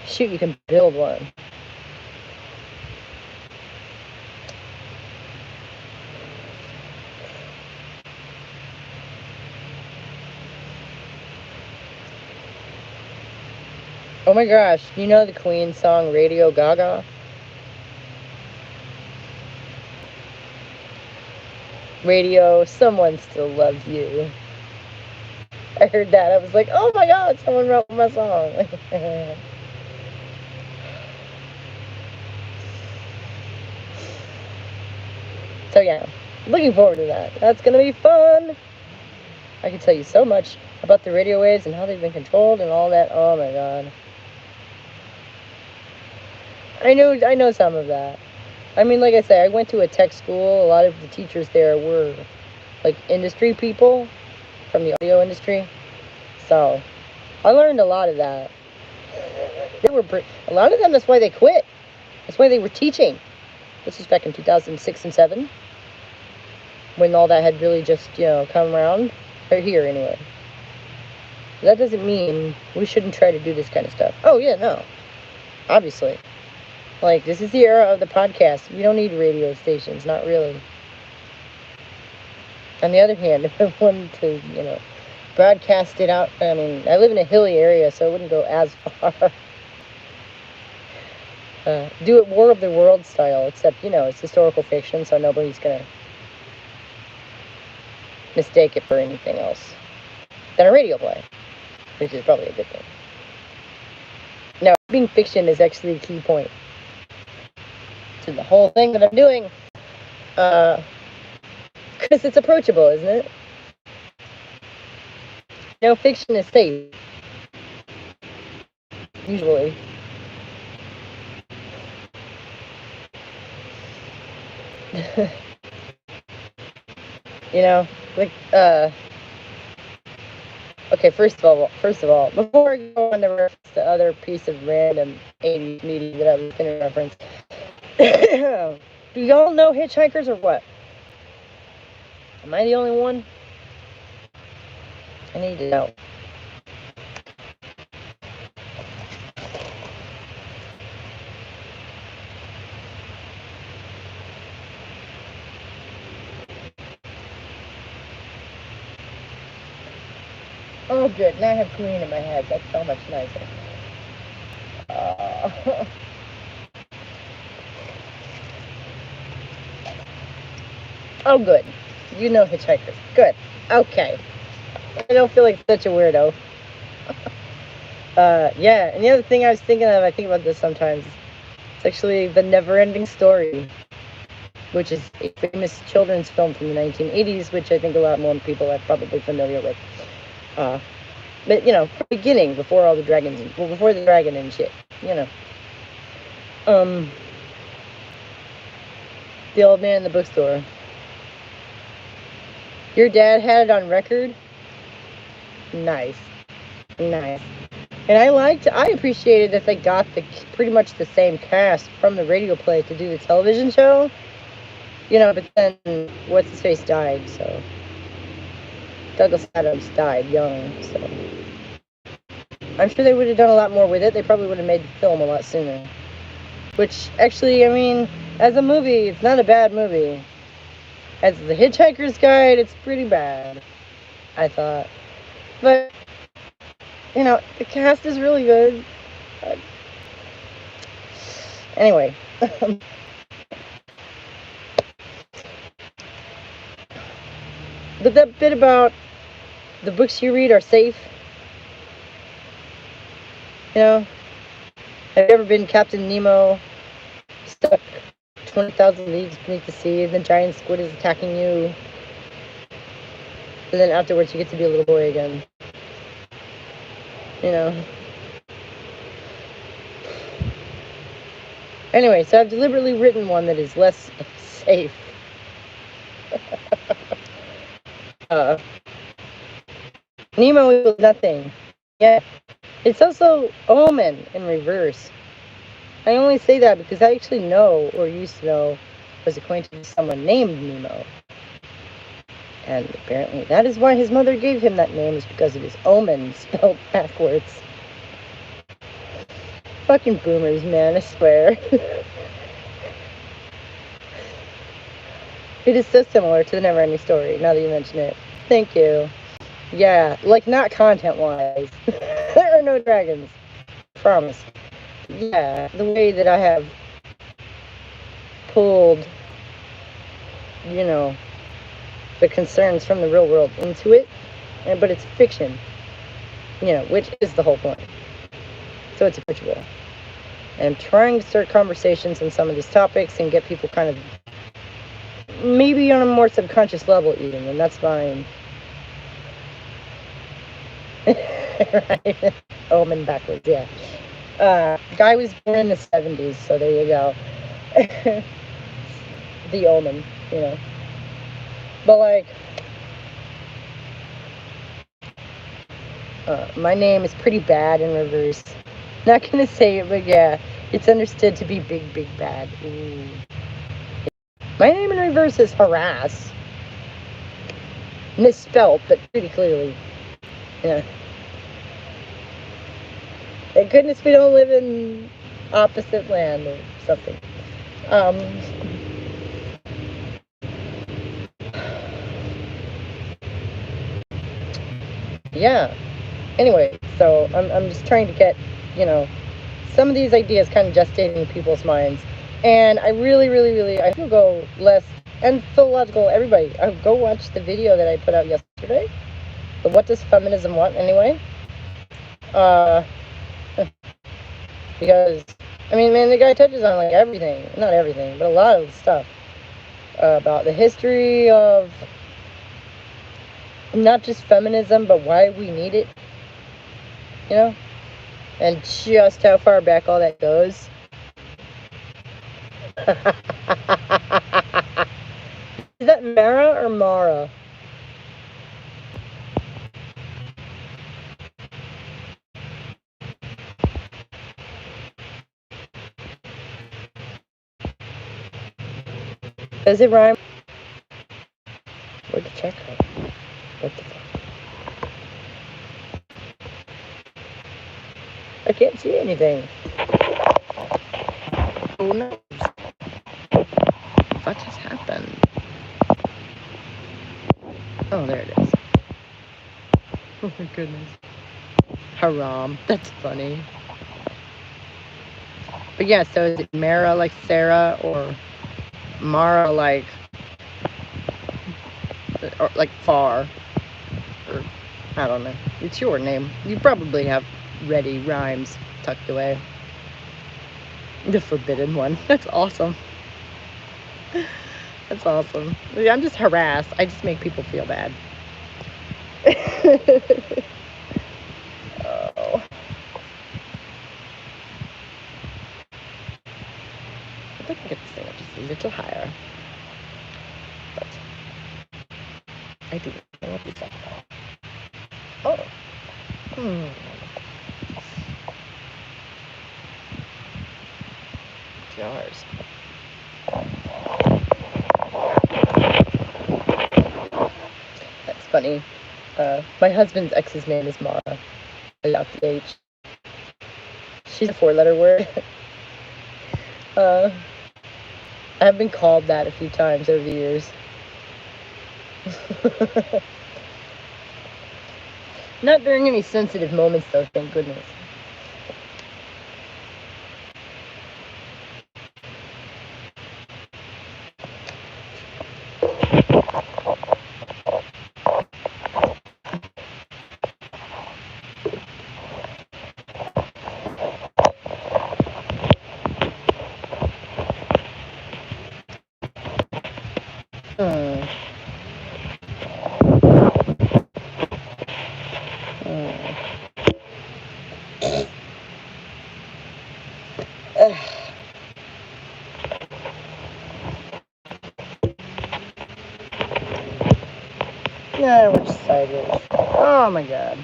Shoot, you can build one. Oh my gosh, you know the Queen song Radio Gaga? Radio, someone still loves you. I heard that. I was like, oh my god, someone wrote my song. So yeah, looking forward to that. That's going to be fun. I can tell you so much about the radio waves and how they've been controlled and all that. Oh my god. I know some of that. I mean, like I say, I went to a tech school. A lot of the teachers there were like industry people from the audio industry. So I learned a lot of that. A lot of them, that's why they quit. That's why they were teaching. This was back in 2006 and 7. When all that had really just, come around. Or here, anyway. That doesn't mean we shouldn't try to do this kind of stuff. Oh, yeah, no. Obviously. Like, this is the era of the podcast. We don't need radio stations, not really. On the other hand, if I wanted to, broadcast it out, I mean, I live in a hilly area, so it wouldn't go as far. Do it War of the World style, except, it's historical fiction, so nobody's going to mistake it for anything else than a radio play, which is probably a good thing. Now, being fiction is actually a key point to the whole thing that I'm doing, because it's approachable, isn't it? Fiction is safe, usually. Okay, first of all, before I go on to reference the other piece of random 80s media that I was going to reference, do y'all know Hitchhikers or what? Am I the only one? I need to know. Oh, good. Now I have green in my head. That's so much nicer. Oh, good. You know Hitchhikers. Good. Okay. I don't feel like such a weirdo. Yeah. And the other thing I was thinking of, I think about this sometimes, it's actually The Never-Ending Story, which is a famous children's film from the 1980s, which I think a lot more people are probably familiar with. But, beginning, before all the dragons, before the dragon and shit, The Old Man in the Bookstore. Your dad had it on record? Nice. And I appreciated that they got pretty much the same cast from the radio play to do the television show. But then, what's-his-face died, so... Douglas Adams died young, so... I'm sure they would have done a lot more with it. They probably would have made the film a lot sooner. Which, actually, I mean, as a movie, it's not a bad movie. As The Hitchhiker's Guide, it's pretty bad, I thought. But, the cast is really good. Anyway, But that bit about the books you read are safe, you know? Have you ever been Captain Nemo, stuck 20,000 leagues beneath the sea, and the giant squid is attacking you? And then afterwards you get to be a little boy again. You know? Anyway, so I've deliberately written one that is less safe. Nemo equals nothing. Yeah. It's also Omen in reverse. I only say that because I actually know, or used to know, was acquainted with someone named Nemo. And apparently that is why his mother gave him that name, is because of his Omen spelled backwards. Fucking boomers, man, I swear. It is so similar to the Neverending Story, now that you mention it. Thank you. Yeah, like not content-wise. There are no dragons. Promise. Yeah, the way that I have pulled, you know, the concerns from the real world into it, but it's fiction, you know, which is the whole point. So it's a ritual. And I'm trying to start conversations on some of these topics and get people kind of, maybe on a more subconscious level even, and that's fine. Right? Omen backwards, yeah. Guy was born in the 70s, so there you go. The Omen, you know. But like, my name is pretty bad in reverse. Not gonna say it, but yeah, it's understood to be big, big bad. Ooh. My name in reverse is Harass. Misspelled, but pretty clearly. Yeah. Thank goodness we don't live in opposite land or something. Yeah. Anyway, so I'm just trying to get, you know, some of these ideas kind of gestating in people's minds. And I really, I will go less, and philological, everybody, go watch the video that I put out yesterday. The What Does Feminism Want Anyway? Because, I mean, man, the guy touches on like everything, not everything, but a lot of stuff about the history of not just feminism, but why we need it, you know, and just how far back all that goes. Is that Mara or Mara? Does it rhyme? Where'd the check go? What the fuck? I can't see anything. Oh no. What just happened? Oh, there it is. Oh my goodness. Haram. That's funny. But yeah, so is it Mara like Sarah or Mara like far? Or I don't know. It's your name. You probably have ready rhymes tucked away. The forbidden one. That's awesome. That's awesome. Yeah, I'm just harassed. I just make people feel bad. Oh. I think I get this thing up just a little higher. But I do know what these are. Oh. Jars. That's funny. My husband's ex's name is Mara. Without the H. She's a 4-letter word. I've been called that a few times over the years. Not during any sensitive moments, though, thank goodness. which side is. Oh my god.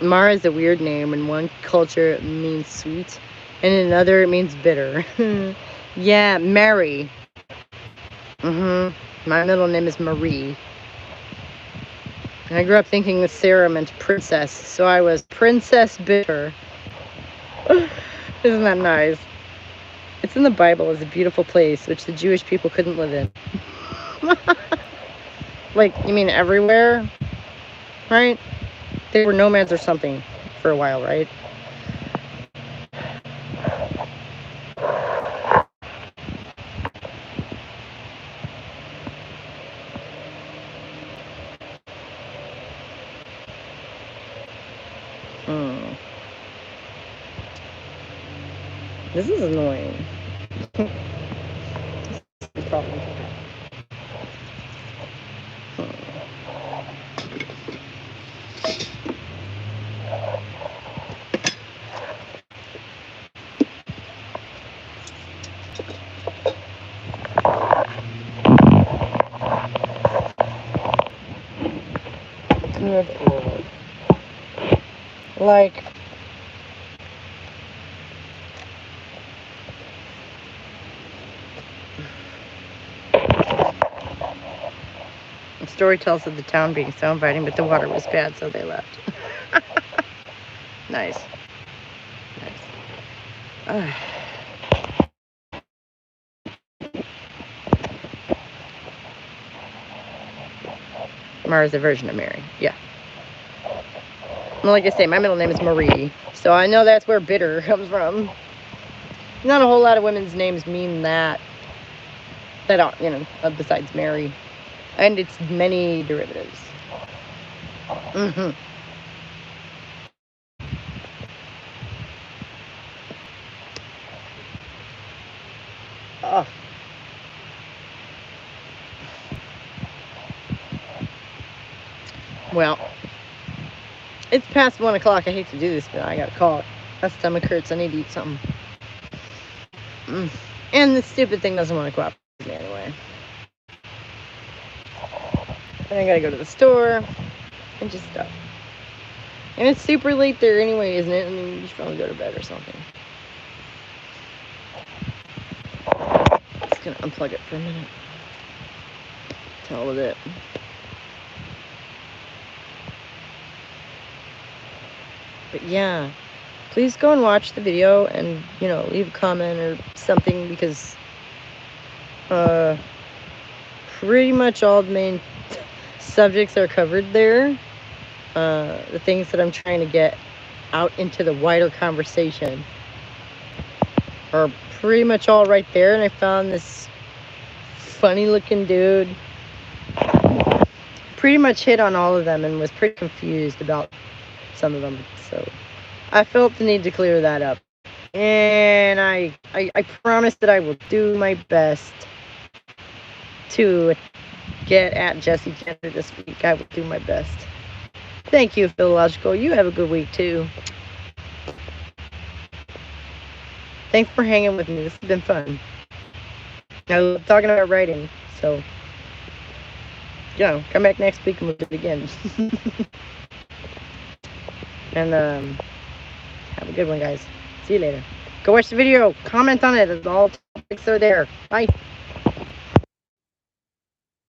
Mara is a weird name. In one culture it means sweet, and in another it means bitter. Yeah, Mary. My middle name is Marie. I grew up thinking that Sarah meant princess, so I was Princess Bitter. Isn't that nice? It's in the Bible as a beautiful place, which the Jewish people couldn't live in. Like, you mean everywhere? Right? They were nomads or something for a while, right? This is annoying. Problem. Good Lord. Like, the story tells of the town being so inviting, but the water was bad, so they left. Nice. Nice. Mara's a version of Mary. Yeah. Well, like I say, my middle name is Marie, so I know that's where bitter comes from. Not a whole lot of women's names mean that. That aren't, you know, besides Mary. And it's many derivatives. Oh. Well, it's past 1 o'clock. I hate to do this, but I got a call. My stomach hurts. I need to eat something. And the stupid thing doesn't want to cooperate with me anyway. And I gotta go to the store and just stuff. And it's super late there anyway, isn't it? I mean, you should probably go to bed or something. Just gonna unplug it for a minute. Tell it it. But yeah, please go and watch the video and, you know, leave a comment or something, because pretty much all the main subjects are covered there. The things that I'm trying to get out into the wider conversation are pretty much all right there. And I found this funny looking dude pretty much hit on all of them and was pretty confused about some of them. So I felt the need to clear that up. And I promise that I will do my best to get at Jesse Jenner this week. I will do my best. Thank you, Philological. You have a good week, too. Thanks for hanging with me. This has been fun. I love talking about writing, so, you know, come back next week and we'll do it again. And, have a good one, guys. See you later. Go watch the video. Comment on it. All topics are there. Bye.